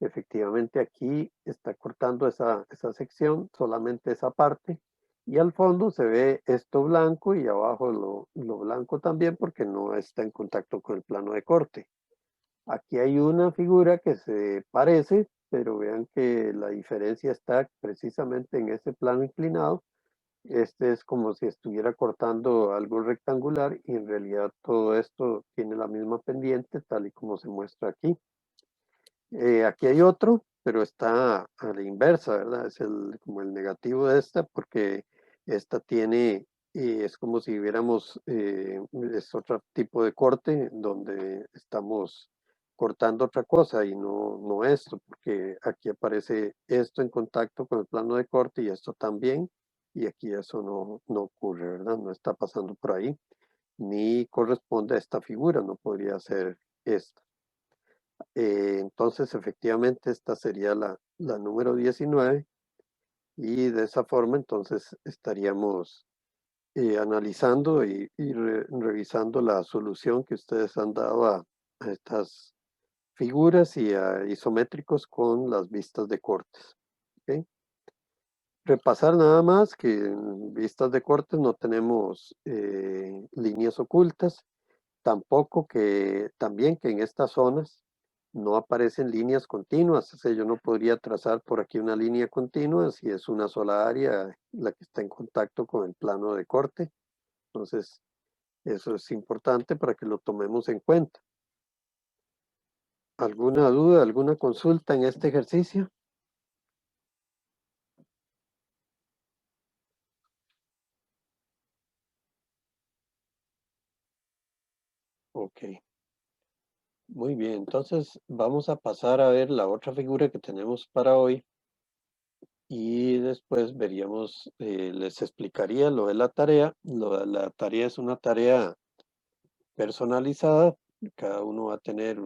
efectivamente aquí está cortando esa sección, solamente esa parte, y al fondo se ve esto blanco y abajo lo blanco también porque no está en contacto con el plano de corte. Aquí hay una figura que se parece, pero vean que la diferencia está precisamente en ese plano inclinado. Este es como si estuviera cortando algo rectangular y en realidad todo esto tiene la misma pendiente tal y como se muestra aquí. Aquí hay otro pero está a la inversa, ¿verdad? Es como el negativo de esta, porque esta tiene, es como si viéramos, es otro tipo de corte donde estamos cortando otra cosa y no esto, porque aquí aparece esto en contacto con el plano de corte y esto también, y aquí eso no ocurre, ¿verdad? No está pasando por ahí, ni corresponde a esta figura, no podría ser esta. Entonces, efectivamente, esta sería la número 19 y de esa forma, entonces, estaríamos analizando y revisando la solución que ustedes han dado a estas figuras y a isométricos con las vistas de cortes. ¿Ok? Repasar nada más que en vistas de cortes no tenemos líneas ocultas, tampoco también que en estas zonas no aparecen líneas continuas, o sea, yo no podría trazar por aquí una línea continua si es una sola área la que está en contacto con el plano de corte. Entonces, eso es importante para que lo tomemos en cuenta. ¿Alguna duda, alguna consulta en este ejercicio? Ok. Muy bien, entonces vamos a pasar a ver la otra figura que tenemos para hoy y después veríamos, les explicaría lo de la tarea. Lo de la tarea es una tarea personalizada, cada uno va a tener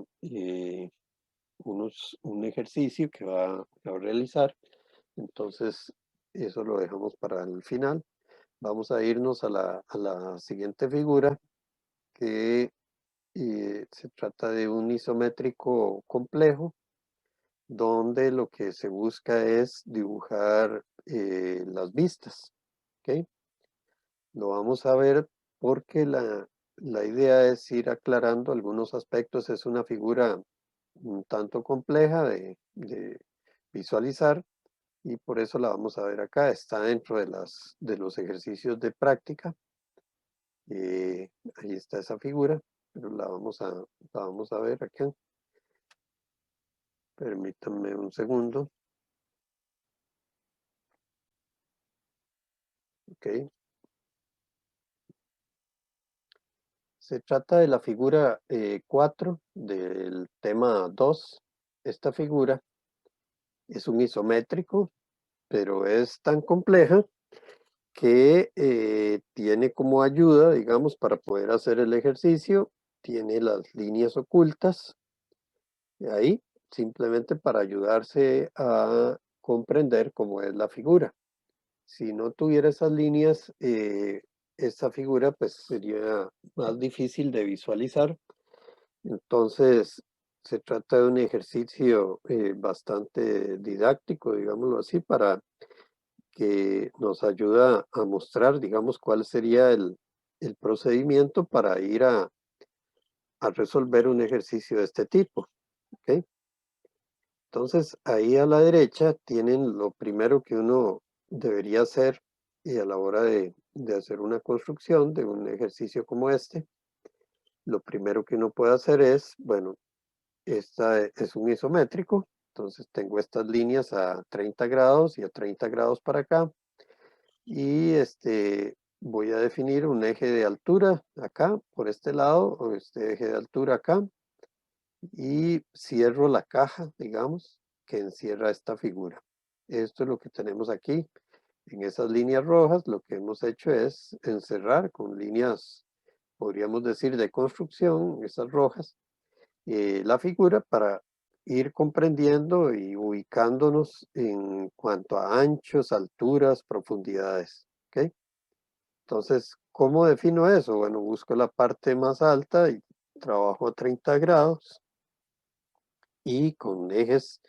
un ejercicio que va a realizar, entonces eso lo dejamos para el final. Vamos a irnos a la siguiente figura que se trata de un isométrico complejo donde lo que se busca es dibujar las vistas. ¿Ok? Lo vamos a ver porque la idea es ir aclarando algunos aspectos. Es una figura un tanto compleja de visualizar y por eso la vamos a ver acá. Está dentro de los ejercicios de práctica. Ahí está esa figura, pero la vamos a ver acá. Permítanme un segundo. Ok. Se trata de la figura 4 del tema 2. Esta figura es un isométrico, pero es tan compleja que tiene como ayuda, digamos, para poder hacer el ejercicio, tiene las líneas ocultas ahí, simplemente para ayudarse a comprender cómo es la figura. Si no tuviera esas líneas, esta figura pues sería más difícil de visualizar. Entonces, se trata de un ejercicio bastante didáctico, digámoslo así, para que nos ayuda a mostrar, digamos, cuál sería el procedimiento para ir a resolver un ejercicio de este tipo. ¿Ok? Entonces, ahí a la derecha tienen lo primero que uno debería hacer y a la hora de hacer una construcción de un ejercicio como este. Lo primero que uno puede hacer es, bueno, esta es un isométrico, entonces tengo estas líneas a 30 grados y a 30 grados para acá. Y voy a definir un eje de altura acá, por este lado, o este eje de altura acá. Y cierro la caja, digamos, que encierra esta figura. Esto es lo que tenemos aquí. En esas líneas rojas, lo que hemos hecho es encerrar con líneas, podríamos decir, de construcción, esas rojas, la figura para ir comprendiendo y ubicándonos en cuanto a anchos, alturas, profundidades. ¿Ok? Entonces, ¿cómo defino eso? Bueno, busco la parte más alta y trabajo a 30 grados y con ejes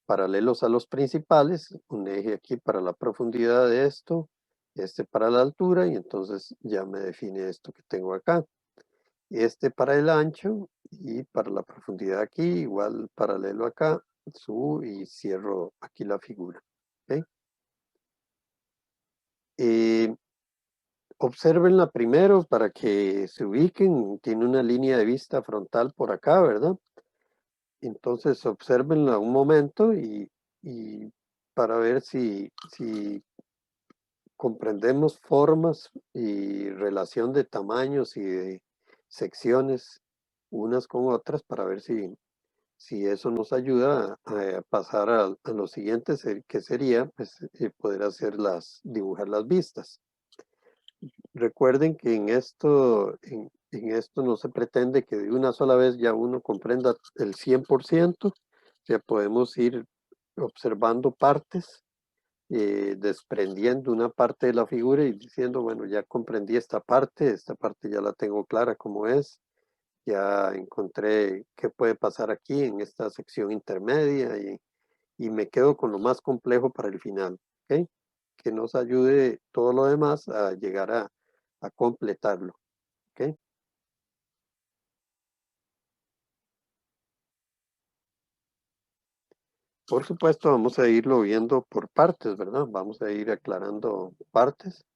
paralelos a los principales, un eje aquí para la profundidad de esto, este para la altura y entonces ya me define esto que tengo acá. Este para el ancho y para la profundidad aquí, igual paralelo acá, subo y cierro aquí la figura. ¿Ok? Obsérvenla primero para que se ubiquen, tiene una línea de vista frontal por acá, ¿verdad? Entonces obsérvenla un momento y y para ver si comprendemos formas y relación de tamaños y de secciones unas con otras para ver si eso nos ayuda a pasar a lo siguiente, que sería pues, poder dibujar las vistas. Recuerden que en esto no se pretende que de una sola vez ya uno comprenda el 100%, ya podemos ir observando partes, desprendiendo una parte de la figura y diciendo, bueno, ya comprendí esta parte ya la tengo clara como es, ya encontré qué puede pasar aquí en esta sección intermedia y me quedo con lo más complejo para el final, ¿ok? Que nos ayude todo lo demás a llegar a completarlo, ¿ok? Por supuesto, vamos a irlo viendo por partes, ¿verdad? Vamos a ir aclarando partes.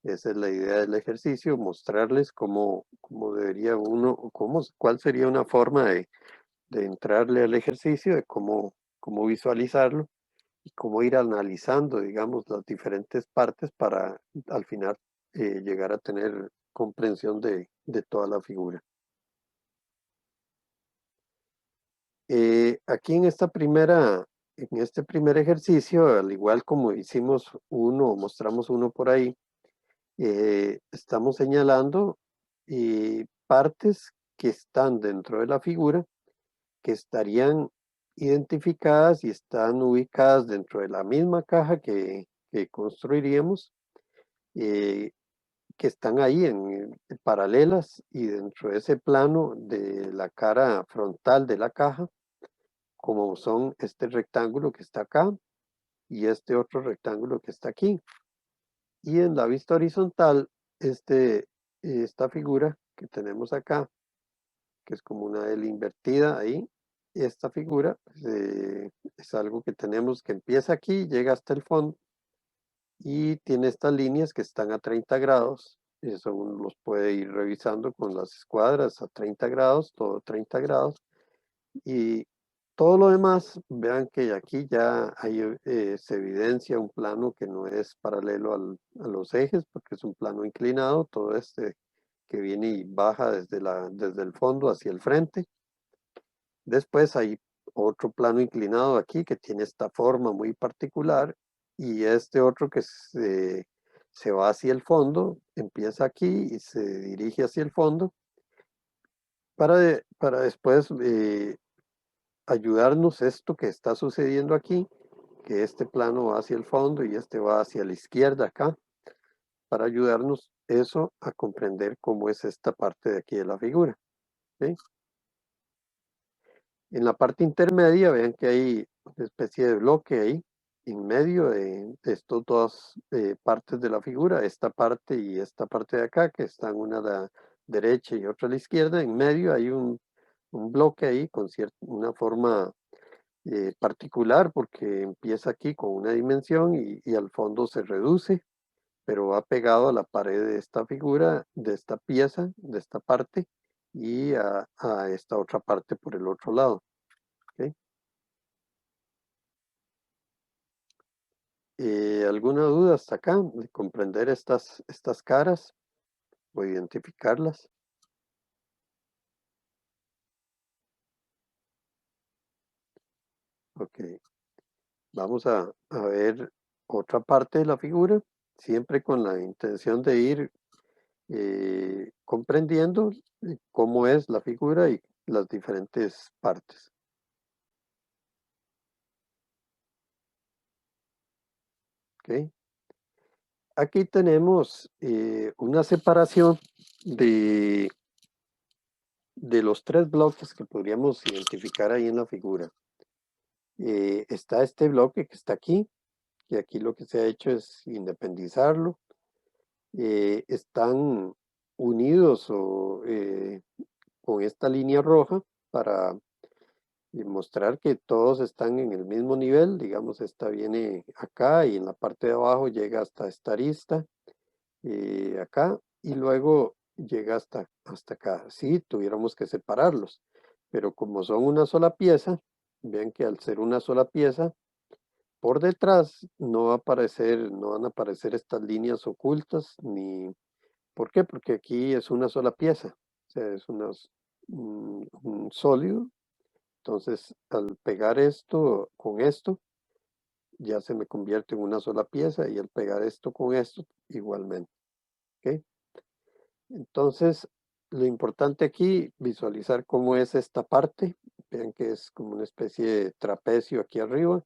Esa es la idea del ejercicio, mostrarles cómo debería uno, o cuál sería una forma de entrarle al ejercicio, de cómo visualizarlo y cómo ir analizando, digamos, las diferentes partes para al final llegar a tener comprensión de toda la figura. Aquí en este primer ejercicio, al igual como hicimos uno, mostramos uno por ahí, estamos señalando partes que están dentro de la figura, que estarían identificadas y están ubicadas dentro de la misma caja que construiríamos, eh, que están ahí paralelas y dentro de ese plano de la cara frontal de la caja, como son este rectángulo que está acá y este otro rectángulo que está aquí. Y en la vista horizontal, esta figura que tenemos acá, que es como una L invertida ahí, esta figura es algo que tenemos que empieza aquí, llega hasta el fondo y tiene estas líneas que están a 30 grados. Eso uno los puede ir revisando con las escuadras a 30 grados, todo 30 grados. Y todo lo demás, vean que aquí ya se evidencia un plano que no es paralelo a los ejes, porque es un plano inclinado, todo este que viene y baja desde el fondo hacia el frente. Después hay otro plano inclinado aquí que tiene esta forma muy particular y este otro que se va hacia el fondo, empieza aquí y se dirige hacia el fondo para después ayudarnos esto que está sucediendo aquí, que este plano va hacia el fondo y este va hacia la izquierda acá, para ayudarnos eso a comprender cómo es esta parte de aquí de la figura. ¿Sí? En la parte intermedia, vean que hay una especie de bloque ahí, en medio de estas dos partes de la figura, esta parte y esta parte de acá, que están una a la derecha y otra a la izquierda. En medio hay un bloque ahí con una forma particular, porque empieza aquí con una dimensión y al fondo se reduce, pero va pegado a la pared de esta figura, de esta pieza, de esta parte, y a esta otra parte por el otro lado. ¿Ok? ¿Alguna duda hasta acá de comprender estas caras o identificarlas? Ok, vamos a ver otra parte de la figura, siempre con la intención de ir comprendiendo cómo es la figura y las diferentes partes. ¿Ok? Aquí tenemos una separación de los tres bloques que podríamos identificar ahí en la figura. Está este bloque que está aquí, y aquí lo que se ha hecho es independizarlo. Están unidos con esta línea roja para mostrar que todos están en el mismo nivel. Digamos, esta viene acá y en la parte de abajo llega hasta esta arista, acá, y luego llega hasta acá. Sí, tuviéramos que separarlos, pero como son una sola pieza, vean que al ser una sola pieza, Por detrás no van a aparecer estas líneas ocultas, ni... ¿Por qué? Porque aquí es una sola pieza, o sea, es un sólido. Entonces, al pegar esto con esto, ya se me convierte en una sola pieza y al pegar esto con esto, igualmente. ¿Ok? Entonces, lo importante aquí, visualizar cómo es esta parte. Vean que es como una especie de trapecio aquí arriba,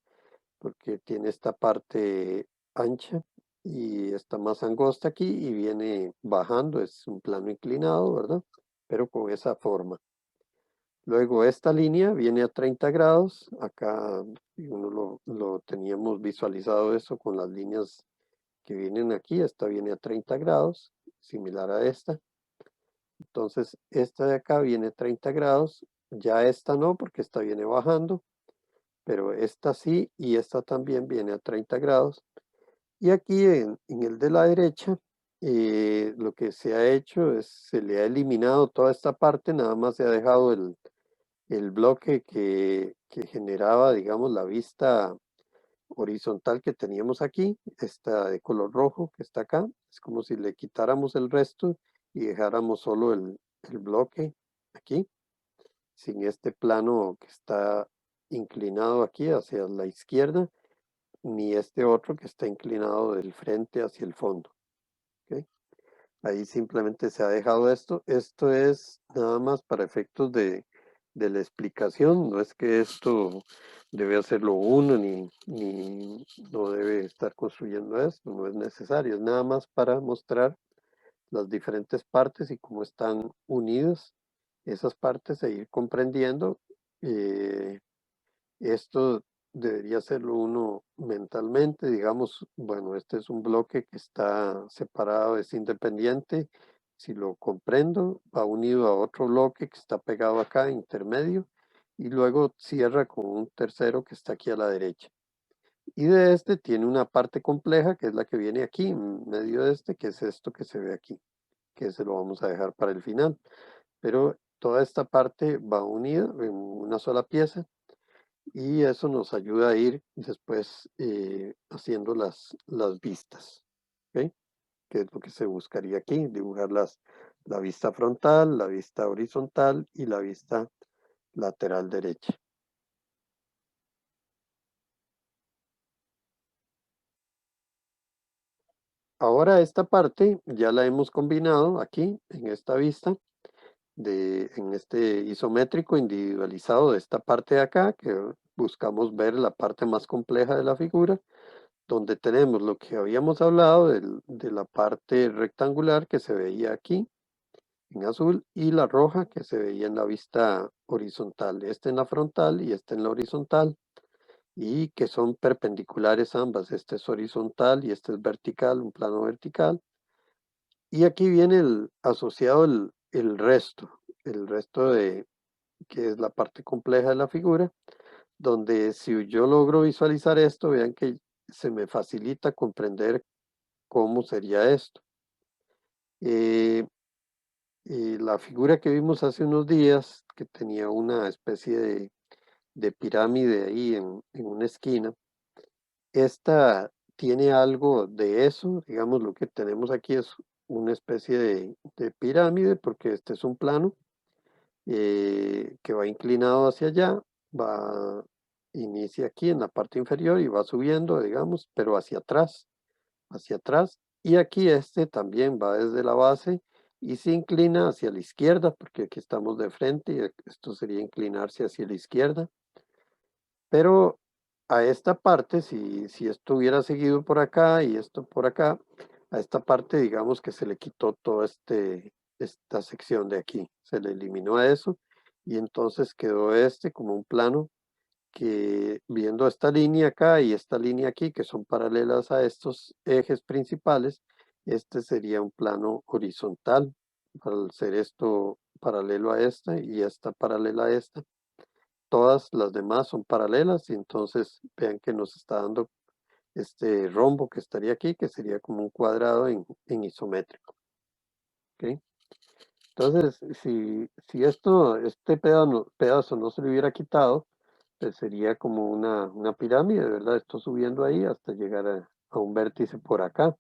porque tiene esta parte ancha y está más angosta aquí y viene bajando, es un plano inclinado, ¿verdad? Pero con esa forma. Luego esta línea viene a 30 grados, acá uno lo teníamos visualizado eso con las líneas que vienen aquí, esta viene a 30 grados, similar a esta. Entonces esta de acá viene 30 grados, ya esta no, porque esta viene bajando, pero esta sí y esta también viene a 30 grados. Y aquí en el de la derecha, lo que se ha hecho es, se le ha eliminado toda esta parte, nada más se ha dejado el bloque que generaba, digamos, la vista horizontal que teníamos aquí, esta de color rojo que está acá, es como si le quitáramos el resto y dejáramos solo el bloque aquí, sin este plano que está inclinado aquí hacia la izquierda, ni este otro que está inclinado del frente hacia el fondo. ¿Ok? Ahí simplemente se ha dejado esto. Esto es nada más para efectos de la explicación. No es que esto debe hacerlo uno, ni no debe estar construyendo esto. No es necesario. Es nada más para mostrar las diferentes partes y cómo están unidas esas partes e ir comprendiendo. Esto debería hacerlo uno mentalmente, digamos, bueno, este es un bloque que está separado, es independiente. Si lo comprendo, va unido a otro bloque que está pegado acá, intermedio, y luego cierra con un tercero que está aquí a la derecha. Y de este tiene una parte compleja, que es la que viene aquí, en medio de este, que es esto que se ve aquí, que se lo vamos a dejar para el final. Pero toda esta parte va unida en una sola pieza y eso nos ayuda a ir después haciendo las vistas, ¿ok? Que es lo que se buscaría aquí, dibujar la vista frontal, la vista horizontal y la vista lateral derecha. Ahora esta parte ya la hemos combinado aquí en esta vista, en este isométrico individualizado de esta parte de acá, que buscamos ver la parte más compleja de la figura, donde tenemos lo que habíamos hablado de la parte rectangular que se veía aquí en azul y la roja que se veía en la vista horizontal. Este en la frontal y este en la horizontal y que son perpendiculares ambas. Este es horizontal y este es vertical, un plano vertical. Y aquí viene asociado el resto de que es la parte compleja de la figura, donde si yo logro visualizar esto, vean que se me facilita comprender cómo sería esto. La figura que vimos hace unos días, que tenía una especie de pirámide ahí en una esquina, esta tiene algo de eso, digamos, lo que tenemos aquí es una especie de pirámide, porque este es un plano que va inclinado hacia allá, inicia aquí en la parte inferior y va subiendo, digamos, pero hacia atrás. Y aquí este también va desde la base y se inclina hacia la izquierda, porque aquí estamos de frente y esto sería inclinarse hacia la izquierda. Pero a esta parte, si esto hubiera seguido por acá y esto por acá, a esta parte digamos que se le quitó toda esta sección de aquí, se le eliminó a eso y entonces quedó este como un plano que viendo esta línea acá y esta línea aquí, que son paralelas a estos ejes principales, este sería un plano horizontal, al ser esto paralelo a esta y esta paralela a esta. Todas las demás son paralelas y entonces vean que nos está dando este rombo que estaría aquí, que sería como un cuadrado en isométrico. ¿Ok? Entonces, si este pedazo no se le hubiera quitado, pues sería como una pirámide, ¿verdad? Esto subiendo ahí hasta llegar a un vértice por acá,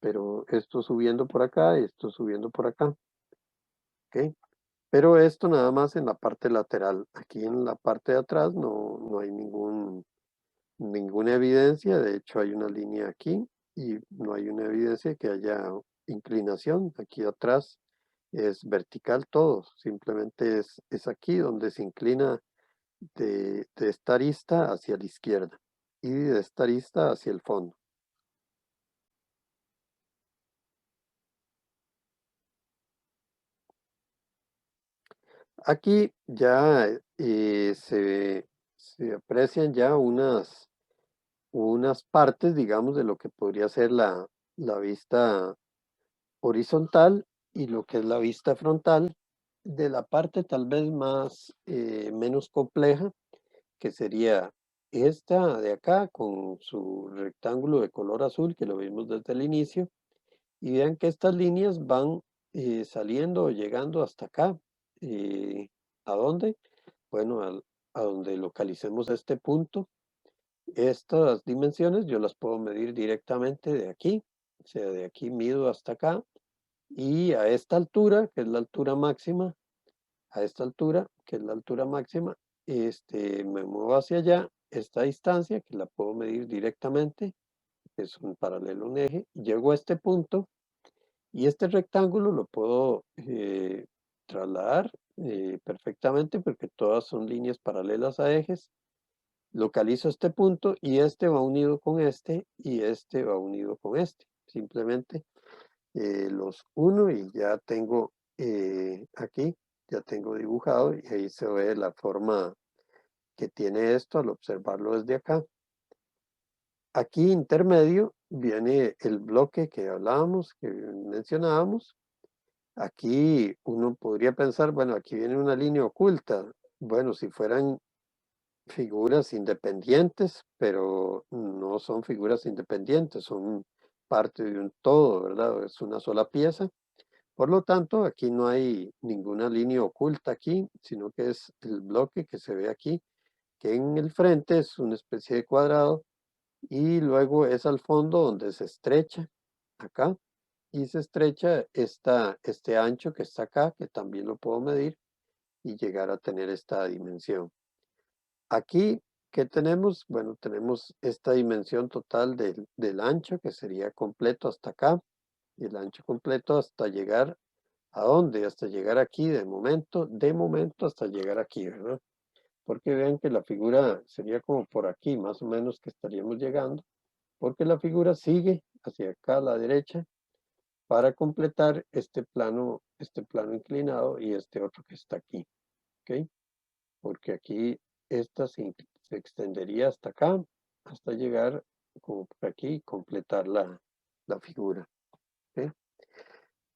pero esto subiendo por acá y esto subiendo por acá, ¿ok? Pero esto nada más en la parte lateral. Aquí en la parte de atrás no hay ninguna evidencia. De hecho, hay una línea aquí y no hay una evidencia de que haya inclinación. Aquí atrás es vertical todo. Simplemente es aquí donde se inclina de esta arista hacia la izquierda y de esta arista hacia el fondo. Aquí ya se aprecian ya unas partes, digamos, de lo que podría ser la vista horizontal y lo que es la vista frontal de la parte tal vez más menos compleja, que sería esta de acá con su rectángulo de color azul que lo vimos desde el inicio, y vean que estas líneas van saliendo o llegando hasta acá. ¿A dónde? Bueno, a donde localicemos este punto. Estas dimensiones yo las puedo medir directamente de aquí, o sea, de aquí mido hasta acá, y a esta altura, que es la altura máxima, a esta altura, que es la altura máxima, me muevo hacia allá, esta distancia, que la puedo medir directamente, es un paralelo a un eje, llego a este punto, y este rectángulo lo puedo trasladar perfectamente, porque todas son líneas paralelas a ejes. Localizo este punto y este va unido con este y este va unido con este. Simplemente los uno y ya tengo aquí, ya tengo dibujado y ahí se ve la forma que tiene esto al observarlo desde acá. Aquí intermedio viene el bloque que hablábamos, que mencionábamos. Aquí uno podría pensar, bueno, aquí viene una línea oculta. Bueno, si fueran figuras independientes, pero no son figuras independientes, son parte de un todo, ¿verdad? Es una sola pieza. Por lo tanto, aquí no hay ninguna línea oculta aquí, sino que es el bloque que se ve aquí, que en el frente es una especie de cuadrado y luego es al fondo donde se estrecha acá y se estrecha este ancho que está acá, que también lo puedo medir y llegar a tener esta dimensión. Aquí, ¿qué tenemos? Bueno, tenemos esta dimensión total del ancho, que sería completo hasta acá, y el ancho completo hasta llegar ¿a dónde? Hasta llegar aquí, de momento hasta llegar aquí, ¿verdad? Porque vean que la figura sería como por aquí, más o menos que estaríamos llegando, porque la figura sigue hacia acá a la derecha para completar este plano inclinado y este otro que está aquí, ¿ok? Porque aquí esta se extendería hasta acá, hasta llegar como por aquí y completar la figura. ¿Ok?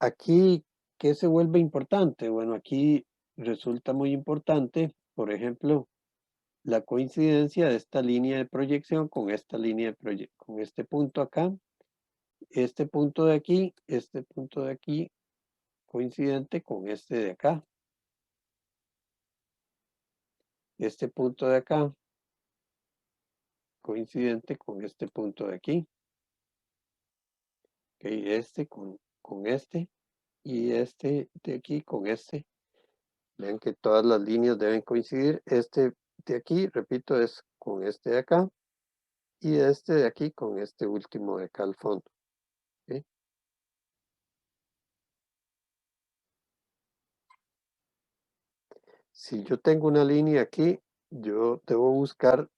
Aquí, ¿qué se vuelve importante? Bueno, aquí resulta muy importante, por ejemplo, la coincidencia de esta línea de proyección con esta línea de proyección, con este punto acá, este punto de aquí, coincidente con este de acá, este punto de acá, coincidente con este punto de aquí. Ok, este con este y este de aquí con este. Vean que todas las líneas deben coincidir. Este de aquí, repito, es con este de acá y este de aquí con este último de acá al fondo. ¿Ok? Si yo tengo una línea aquí, yo debo buscar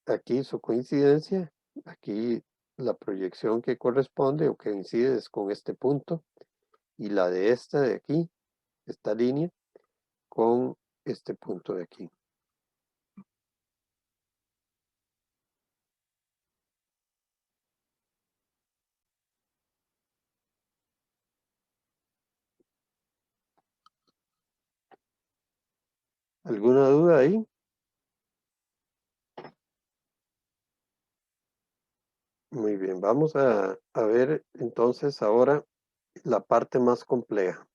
aquí su coincidencia. Aquí la proyección que corresponde o que coincide es con este punto y la de esta de aquí, esta línea, con este punto de aquí. ¿Alguna duda ahí? Muy bien, vamos a ver entonces ahora la parte más compleja.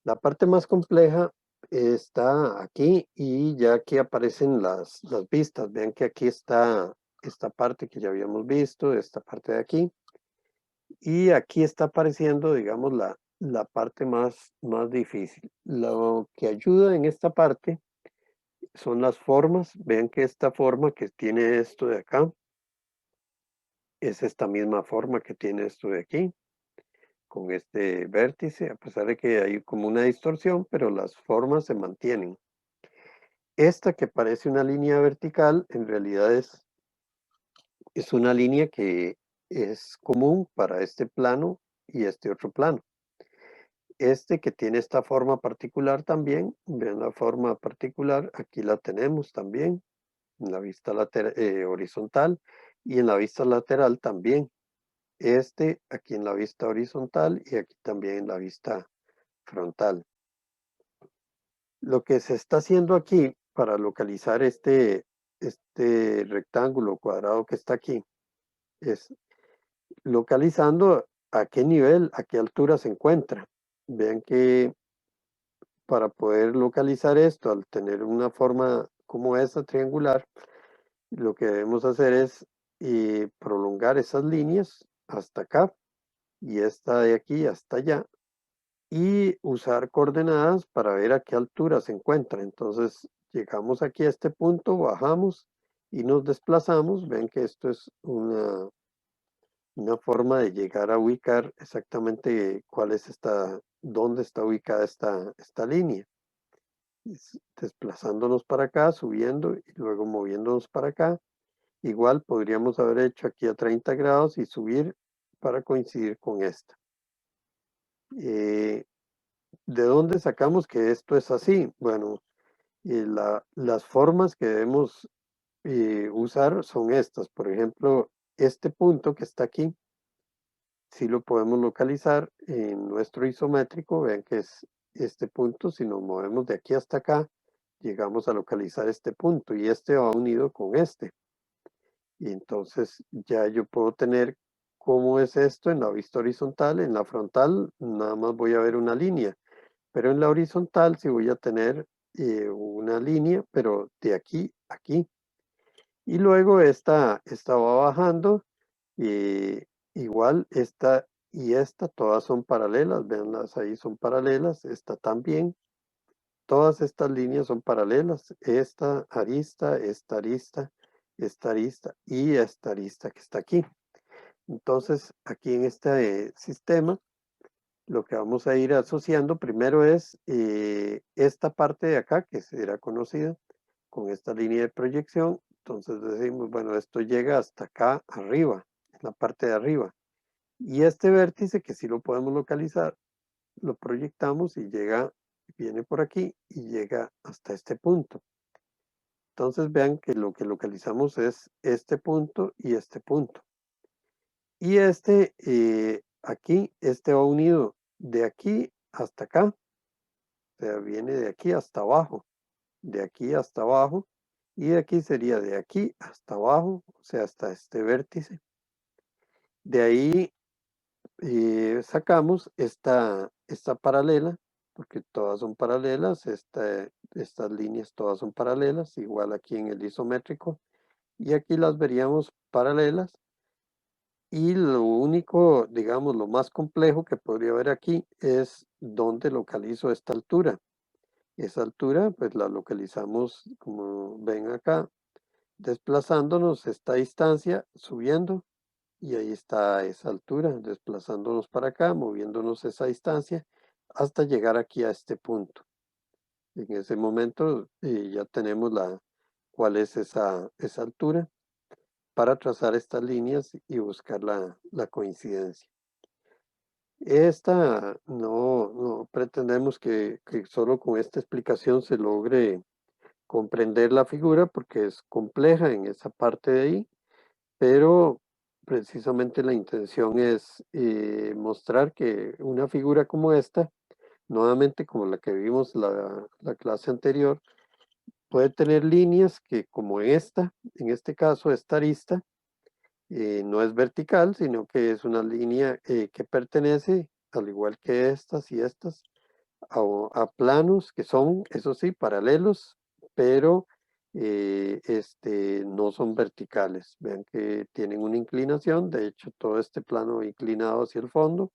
La parte más compleja está aquí y ya aquí aparecen las vistas. Vean que aquí está esta parte que ya habíamos visto, esta parte de aquí. Y aquí está apareciendo, digamos, la parte más difícil. Lo que ayuda en esta parte son las formas. Vean que esta forma que tiene esto de acá es esta misma forma que tiene esto de aquí, con este vértice, a pesar de que hay como una distorsión, pero las formas se mantienen. Esta que parece una línea vertical, en realidad es una línea que es común para este plano y este otro plano. Este que tiene esta forma particular también, vean la forma particular, aquí la tenemos también, en la vista horizontal y en la vista lateral también. Este aquí en la vista horizontal y aquí también en la vista frontal. Lo que se está haciendo aquí para localizar este rectángulo cuadrado que está aquí es localizando a qué nivel, a qué altura se encuentra. Vean que para poder localizar esto, al tener una forma como esta triangular, lo que debemos hacer es prolongar esas líneas hasta acá y esta de aquí hasta allá y usar coordenadas para ver a qué altura se encuentra. Entonces llegamos aquí a este punto, bajamos y nos desplazamos. Ven que esto es una forma de llegar a ubicar exactamente dónde está ubicada esta línea. Desplazándonos para acá, subiendo y luego moviéndonos para acá. Igual podríamos haber hecho aquí a 30 grados y subir para coincidir con esta. ¿De dónde sacamos que esto es así? Bueno, las formas que debemos usar son estas. Por ejemplo, este punto que está aquí, si lo podemos localizar en nuestro isométrico. Vean que es este punto. Si nos movemos de aquí hasta acá, llegamos a localizar este punto y este va unido con este. Y entonces ya yo puedo tener cómo es esto en la vista horizontal. En la frontal nada más voy a ver una línea, pero en la horizontal sí voy a tener una línea, pero de aquí a aquí. Y luego esta va bajando, igual esta y esta, todas son paralelas, veanlas ahí, son paralelas, esta también. Todas estas líneas son paralelas, esta arista, esta arista, esta arista y esta arista que está aquí. Entonces, aquí en este sistema, lo que vamos a ir asociando primero es esta parte de acá, que será conocida con esta línea de proyección. Entonces decimos, bueno, esto llega hasta acá arriba, en la parte de arriba. Y este vértice, que sí lo podemos localizar, lo proyectamos y viene por aquí y llega hasta este punto. Entonces vean que lo que localizamos es este punto y este punto. Y aquí, este va unido de aquí hasta acá. O sea, viene de aquí hasta abajo, de aquí hasta abajo. Y de aquí sería de aquí hasta abajo, o sea, hasta este vértice. De ahí sacamos esta paralela, porque todas son paralelas, estas líneas todas son paralelas, igual aquí en el isométrico, y aquí las veríamos paralelas, y lo único, digamos, lo más complejo que podría haber aquí es dónde localizo esta altura. Esa altura, pues la localizamos, como ven acá, desplazándonos esta distancia, subiendo, y ahí está esa altura, desplazándonos para acá, moviéndonos esa distancia hasta llegar aquí a este punto. En ese momento ya tenemos cuál es esa altura para trazar estas líneas y buscar la coincidencia. Esta no pretendemos que solo con esta explicación se logre comprender la figura porque es compleja en esa parte de ahí, pero precisamente la intención es mostrar que una figura como esta, nuevamente como la que vimos la clase anterior, puede tener líneas que como en este caso esta arista, no es vertical, sino que es una línea que pertenece, al igual que estas y estas, a planos que son, eso sí, paralelos, pero no son verticales. Vean que tienen una inclinación, de hecho todo este plano va inclinado hacia el fondo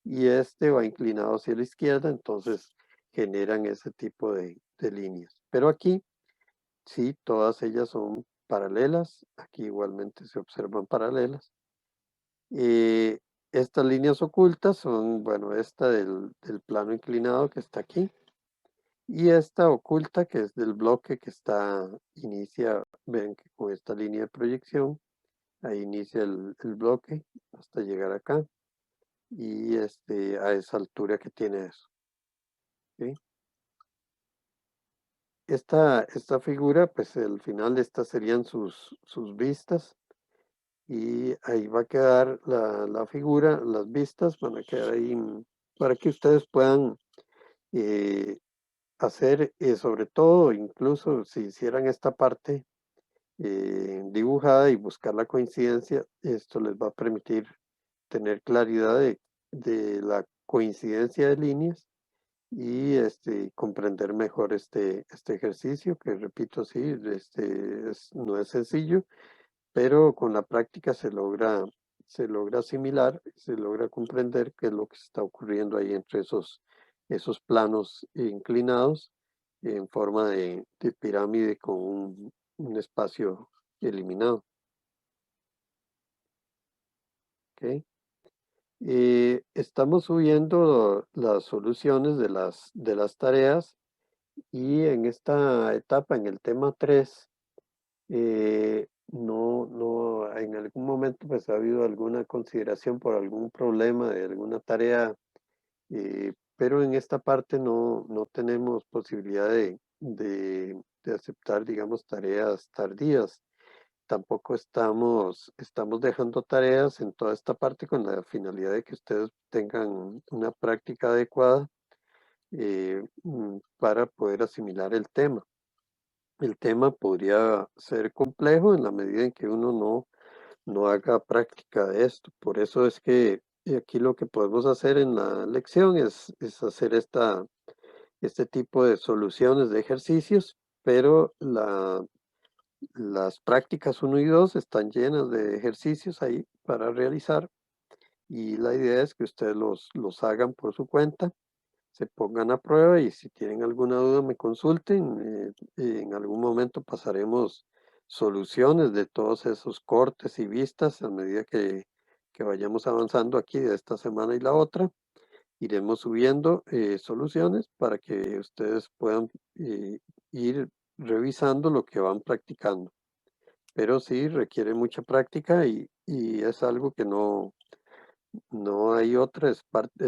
y este va inclinado hacia la izquierda, entonces generan ese tipo de líneas. Pero aquí sí, todas ellas son paralelas, aquí igualmente se observan paralelas. Estas líneas ocultas son, bueno, esta del plano inclinado que está aquí y esta oculta que es del bloque que inicia, ven que con esta línea de proyección, ahí inicia el bloque hasta llegar acá y a esa altura que tiene eso. ¿Ok? Esta figura, pues al final estas serían sus vistas y ahí va a quedar la figura, las vistas van a quedar ahí para que ustedes puedan hacer, sobre todo, incluso si hicieran esta parte dibujada y buscar la coincidencia, esto les va a permitir tener claridad de la coincidencia de líneas y comprender mejor este ejercicio, que repito, sí, no es sencillo, pero con la práctica se logra asimilar, se logra comprender qué es lo que está ocurriendo ahí entre esos planos inclinados en forma de pirámide con un espacio eliminado. ¿Ok? Estamos subiendo las soluciones de las tareas y en esta etapa, en el tema 3, en algún momento pues ha habido alguna consideración por algún problema de alguna tarea, pero en esta parte no tenemos posibilidad de aceptar, digamos, tareas tardías. Tampoco estamos dejando tareas en toda esta parte con la finalidad de que ustedes tengan una práctica adecuada para poder asimilar el tema. El tema podría ser complejo en la medida en que uno no haga práctica de esto. Por eso es que aquí lo que podemos hacer en la lección es hacer este tipo de soluciones de ejercicios, pero las prácticas 1 y 2 están llenas de ejercicios ahí para realizar y la idea es que ustedes los hagan por su cuenta, se pongan a prueba y si tienen alguna duda me consulten. En algún momento pasaremos soluciones de todos esos cortes y vistas a medida que vayamos avanzando aquí de esta semana y la otra. Iremos subiendo soluciones para que ustedes puedan ir revisando lo que van practicando. Pero sí requiere mucha práctica y es algo que no hay otra, es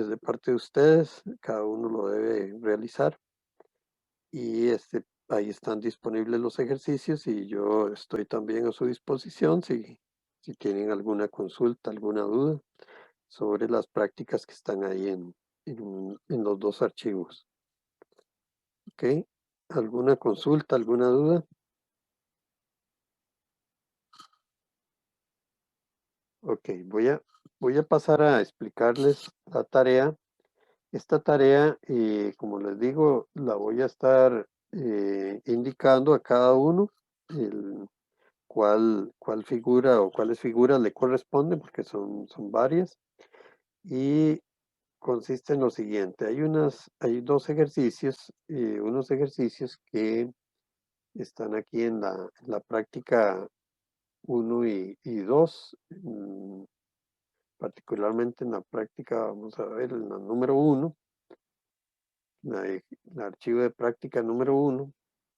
de parte de ustedes, cada uno lo debe realizar y ahí están disponibles los ejercicios y yo estoy también a su disposición si tienen alguna consulta, alguna duda sobre las prácticas que están ahí en los dos archivos. ¿Ok? ¿Alguna consulta, alguna duda? Ok, voy a pasar a explicarles la tarea. Esta tarea, como les digo, la voy a estar indicando a cada uno cuál figura o cuáles figuras le corresponden, porque son varias. Y consiste en lo siguiente, hay dos ejercicios, unos ejercicios que están aquí en la práctica 1 y 2, particularmente en la práctica, vamos a ver, en la número 1, el archivo de práctica número 1.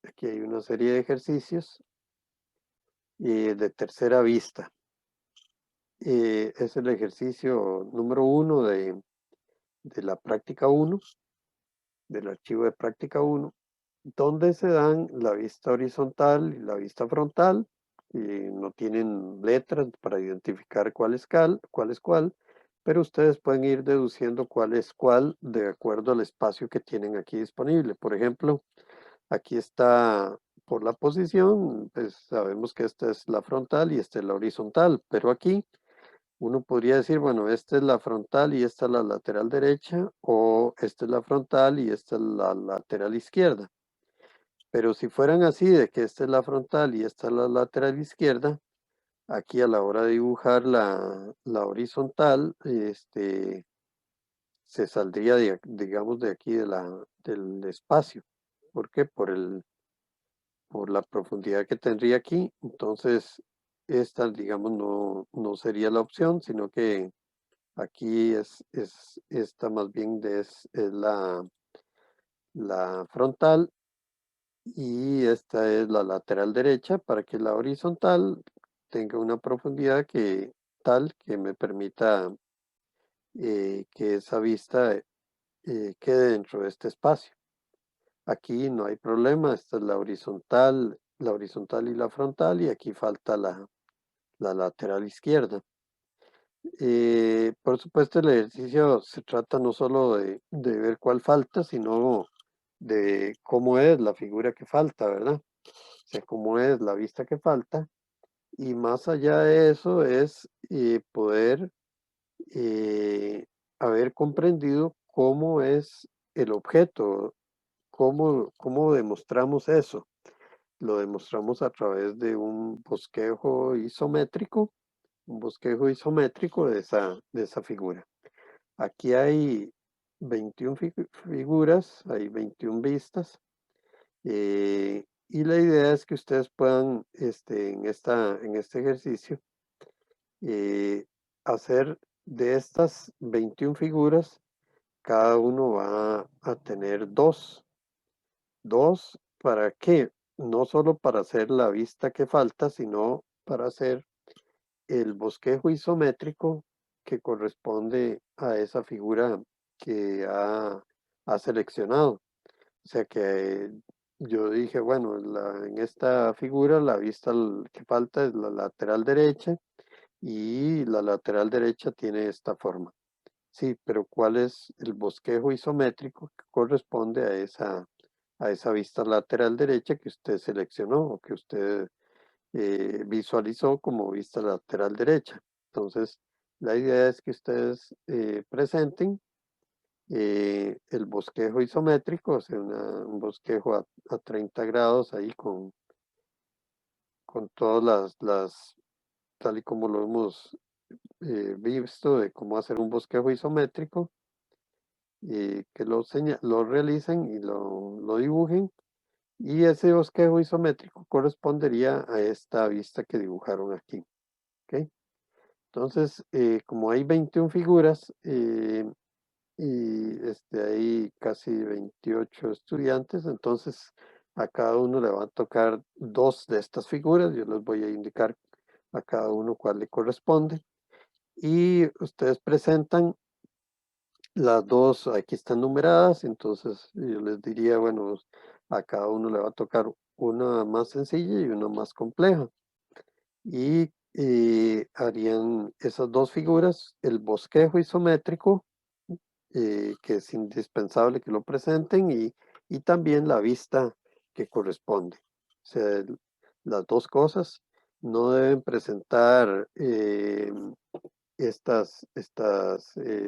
Aquí hay una serie de ejercicios de tercera vista. Es el ejercicio número 1 de la práctica 1, del archivo de práctica 1, donde se dan la vista horizontal y la vista frontal. No tienen letras para identificar cuál es cuál, pero ustedes pueden ir deduciendo cuál es cuál de acuerdo al espacio que tienen aquí disponible. Por ejemplo, aquí está por la posición, pues sabemos que esta es la frontal y esta es la horizontal, pero aquí Uno podría decir, bueno, esta es la frontal y esta es la lateral derecha, o esta es la frontal y esta es la lateral izquierda. Pero si fueran así, de que esta es la frontal y esta es la lateral izquierda, aquí a la hora de dibujar la horizontal, se saldría, digamos, de aquí del espacio. ¿Por qué? Por la profundidad que tendría aquí. Entonces, esta, digamos, no sería la opción, sino que aquí esta más bien es la frontal y esta es la lateral derecha para que la horizontal tenga una profundidad tal que me permita que esa vista quede dentro de este espacio. Aquí no hay problema, esta es la horizontal y la frontal, y aquí falta la lateral izquierda. Por supuesto, el ejercicio se trata no solo de ver cuál falta, sino de cómo es la figura que falta, ¿verdad? O sea, cómo es la vista que falta. Y más allá de eso es poder haber comprendido cómo es el objeto, cómo demostramos eso. Lo demostramos a través de un bosquejo isométrico de esa figura. Aquí hay 21 figuras, hay 21 vistas, y la idea es que ustedes puedan, en este ejercicio, hacer de estas 21 figuras, cada uno va a tener dos. ¿Dos para qué? No solo para hacer la vista que falta, sino para hacer el bosquejo isométrico que corresponde a esa figura que ha seleccionado. O sea que yo dije, bueno, en esta figura la vista que falta es la lateral derecha y la lateral derecha tiene esta forma. Sí, pero ¿cuál es el bosquejo isométrico que corresponde a esa vista lateral derecha que usted seleccionó o que usted visualizó como vista lateral derecha? Entonces, la idea es que ustedes presenten el bosquejo isométrico, o sea, un bosquejo a 30 grados ahí con todas tal y como lo hemos visto, de cómo hacer un bosquejo isométrico, que lo realicen y lo dibujen. Y ese bosquejo isométrico correspondería a esta vista que dibujaron aquí. ¿Ok? Entonces, como hay 21 figuras y hay casi 28 estudiantes, entonces a cada uno le va a tocar dos de estas figuras. Yo les voy a indicar a cada uno cuál le corresponde. Y ustedes presentan las dos, aquí están numeradas, entonces yo les diría, bueno, a cada uno le va a tocar una más sencilla y una más compleja. Y harían esas dos figuras, el bosquejo isométrico, que es indispensable que lo presenten, y también la vista que corresponde. O sea, las dos cosas no deben presentar estas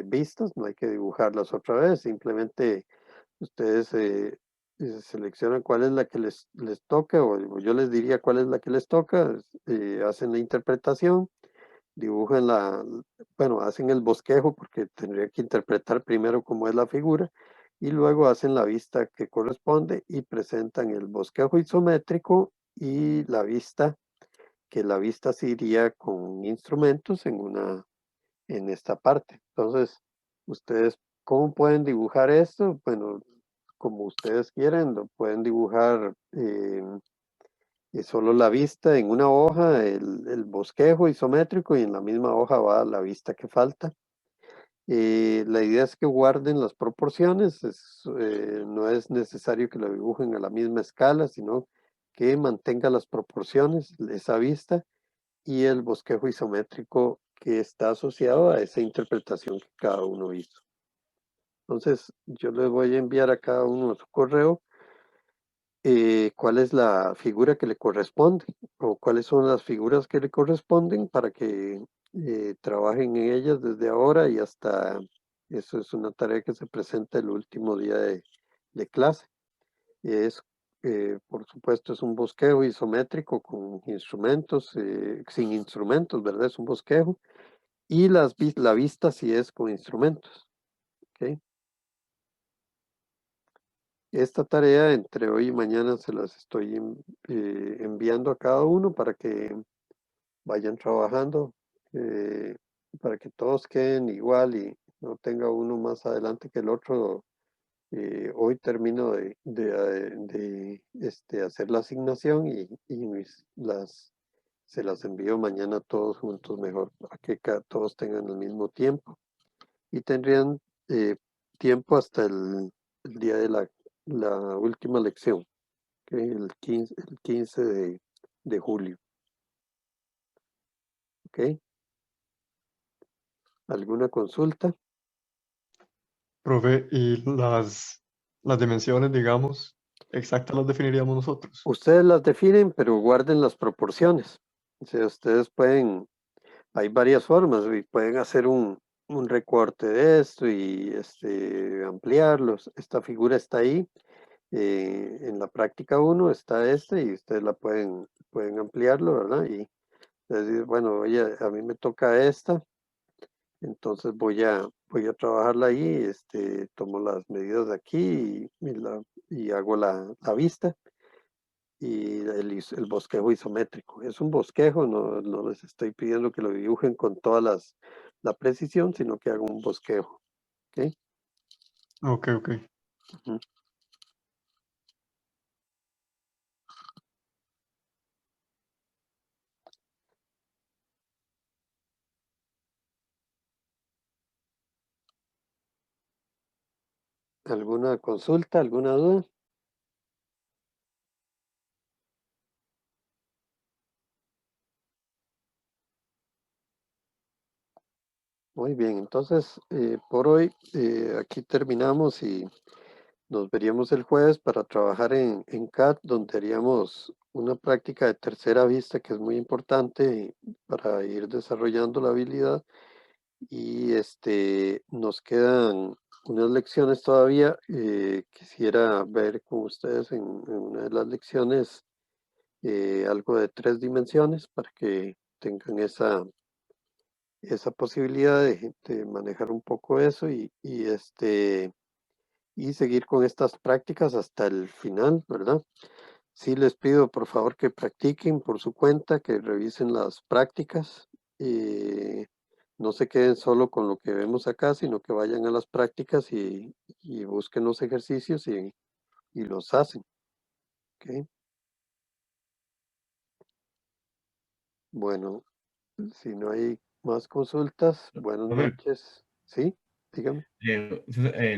vistas, no hay que dibujarlas otra vez, simplemente ustedes seleccionan cuál es la que les toca, o yo les diría cuál es la que les toca, hacen la interpretación, dibujan bueno, hacen el bosquejo porque tendría que interpretar primero cómo es la figura, y luego hacen la vista que corresponde y presentan el bosquejo isométrico y la vista, que la vista se iría con instrumentos en esta parte. Entonces, ustedes, ¿cómo pueden dibujar esto? Bueno, como ustedes quieren, lo pueden dibujar solo la vista en una hoja, el bosquejo isométrico, y en la misma hoja va la vista que falta. La idea es que guarden las proporciones, no es necesario que lo dibujen a la misma escala, sino que mantenga las proporciones, esa vista, y el bosquejo isométrico que está asociado a esa interpretación que cada uno hizo. Entonces, yo les voy a enviar a cada uno su correo cuál es la figura que le corresponde o cuáles son las figuras que le corresponden para que trabajen en ellas desde ahora y hasta, eso es una tarea que se presenta el último día de clase. Es, por supuesto, es un bosquejo isométrico con instrumentos, sin instrumentos, ¿verdad? Es un bosquejo. Y la vista sí es con instrumentos. ¿Ok? Esta tarea entre hoy y mañana se las estoy enviando a cada uno para que vayan trabajando, eh, para que todos queden igual y no tenga uno más adelante que el otro. Hoy termino de hacer la asignación se las envío mañana todos juntos mejor, para que todos tengan el mismo tiempo y tendrían tiempo hasta el día de la última lección, que es el 15 de julio. ¿Ok? ¿Alguna consulta? Profe, y las dimensiones, digamos, exactas las definiríamos nosotros. Ustedes las definen, pero guarden las proporciones. O sea, ustedes hay varias formas y pueden hacer un recorte de esto y ampliarlos. Esta figura está ahí. En la práctica 1 está y ustedes pueden ampliarlo, ¿verdad? Y decir, bueno, oye, a mí me toca esta, entonces voy a trabajarla ahí, tomo las medidas de aquí y hago la vista y el bosquejo isométrico. Es un bosquejo, no les estoy pidiendo que lo dibujen con toda la precisión, sino que hagan un bosquejo. ¿Ok? Ok. Ujú. ¿Alguna consulta, alguna duda? Muy bien, entonces por hoy aquí terminamos y nos veríamos el jueves para trabajar en CAD, donde haríamos una práctica de tercera vista que es muy importante para ir desarrollando la habilidad. Y nos quedan unas lecciones todavía. Quisiera ver con ustedes en una de las lecciones algo de 3 dimensiones para que tengan esa posibilidad de manejar un poco eso y seguir con estas prácticas hasta el final, ¿verdad? Sí les pido por favor que practiquen por su cuenta, que revisen las prácticas. No se queden solo con lo que vemos acá, sino que vayan a las prácticas y busquen los ejercicios y los hacen. ¿Ok? Bueno, si no hay más consultas, buenas Profe, noches. ¿Sí? Dígame.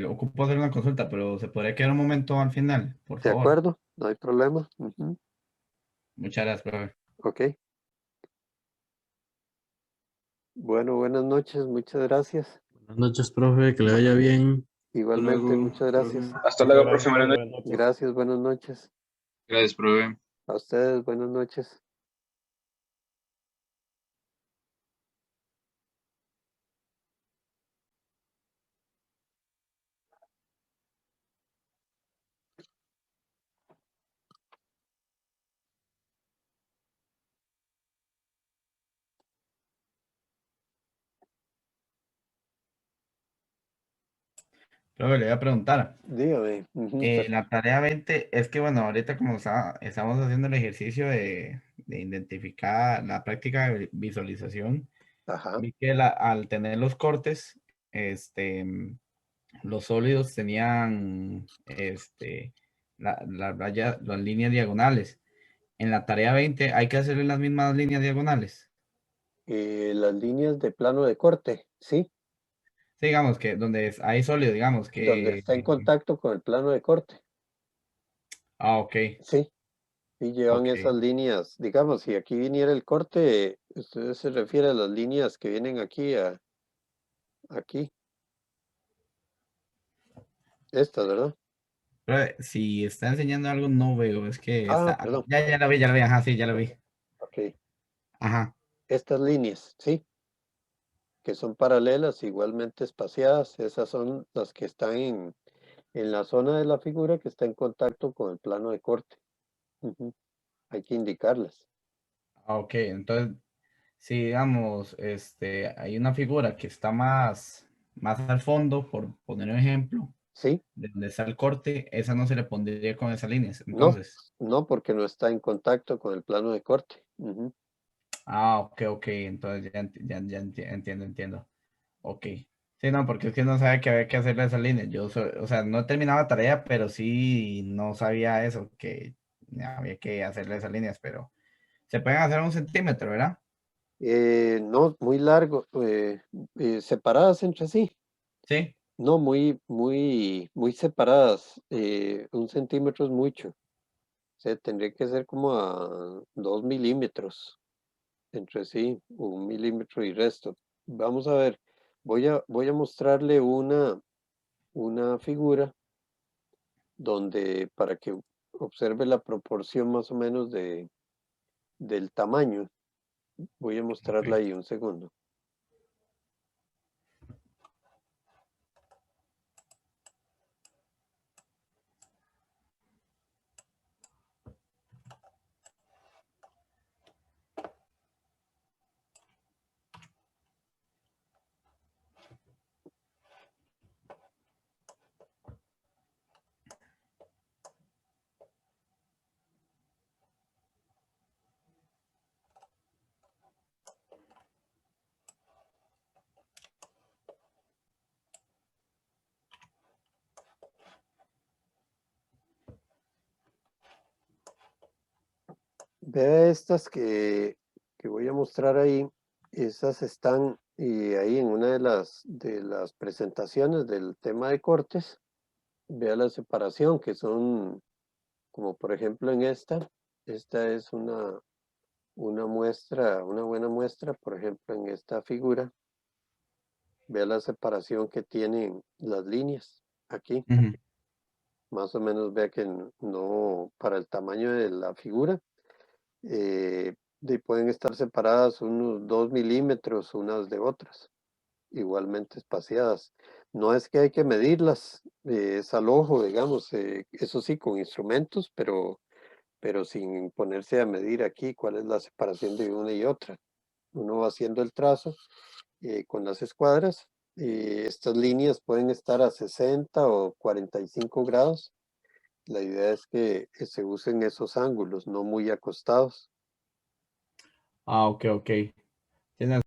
ocupo hacer una consulta, pero ¿se podría quedar un momento al final, por ¿De favor? acuerdo? No hay problema. Ujú. Muchas gracias, profe. Ok. Bueno, buenas noches. Muchas gracias. Buenas noches, profe, que le vaya bien. Hasta Igualmente, luego. muchas gracias. Hasta Muchas luego, profe. gracias, Buenas profe. noches. Buenas noches. Gracias, buenas noches. Gracias, profe. A ustedes, buenas noches. Profe, le voy a preguntar. Dígame. Ujú, La tarea 20 es que, bueno, ahorita como estamos haciendo el ejercicio de identificar la práctica de visualización, Ajá. vi que al tener los cortes, este, los sólidos tenían las líneas diagonales. En la tarea 20 hay que hacerle las mismas líneas diagonales. Las líneas de plano de corte, ¿sí? Sí, digamos que donde hay sólido, digamos Donde que... está en contacto con el plano de corte, Ah, ok, sí. Y llevan ok. esas líneas, digamos, si aquí viniera el corte, usted se refiere a las líneas que vienen aquí, estas, ¿verdad? Pero si está enseñando algo, no veo. Es que está. Perdón. Ya lo vi. Ajá, sí, ya lo vi. Ok. Ajá. Estas líneas, ¿sí? Que son paralelas, igualmente espaciadas, esas son las que están en la zona de la figura que está en contacto con el plano de corte. Ujú. Hay que indicarlas. Ok, entonces, si digamos, hay una figura que está más al fondo, por poner un ejemplo, ¿Sí? de donde está el corte, esa no se le pondría con esas líneas. No, Entonces, no, porque no está en contacto con el plano de corte. Ujú. ok, entonces entiendo. Ok. Sí, no, porque es que no sabía que había que hacerle esa línea. O sea, no he terminado la tarea, pero sí no sabía eso, que había que hacerle esas líneas, pero se pueden hacer a 1 centímetro, ¿verdad? No, muy largo, separadas entre sí. Sí. No, muy separadas. 1 centímetro es mucho. O sea, tendría que ser como a 2 milímetros entre sí, 1 milímetro y resto. Vamos a ver, voy a mostrarle una figura donde para que observe la proporción más o menos del tamaño. Voy a mostrarla Ok. ahí un segundo. Vea estas que voy a mostrar ahí. Esas están ahí en una de las presentaciones del tema de cortes. Vea la separación, que son, como por ejemplo en esta es una muestra, una buena muestra, por ejemplo en esta figura. Vea la separación que tienen las líneas aquí. Ujú. Más o menos vea que no, para el tamaño de la figura, pueden estar separadas unos 2 milímetros unas de otras, igualmente espaciadas. No es que hay que medirlas, es al ojo, digamos, eso sí, con instrumentos, pero sin ponerse a medir aquí cuál es la separación de una y otra. Uno va haciendo el trazo con las escuadras. Estas líneas pueden estar a 60 o 45 grados. La idea es que se usen esos ángulos, no muy acostados. Ok. Tienes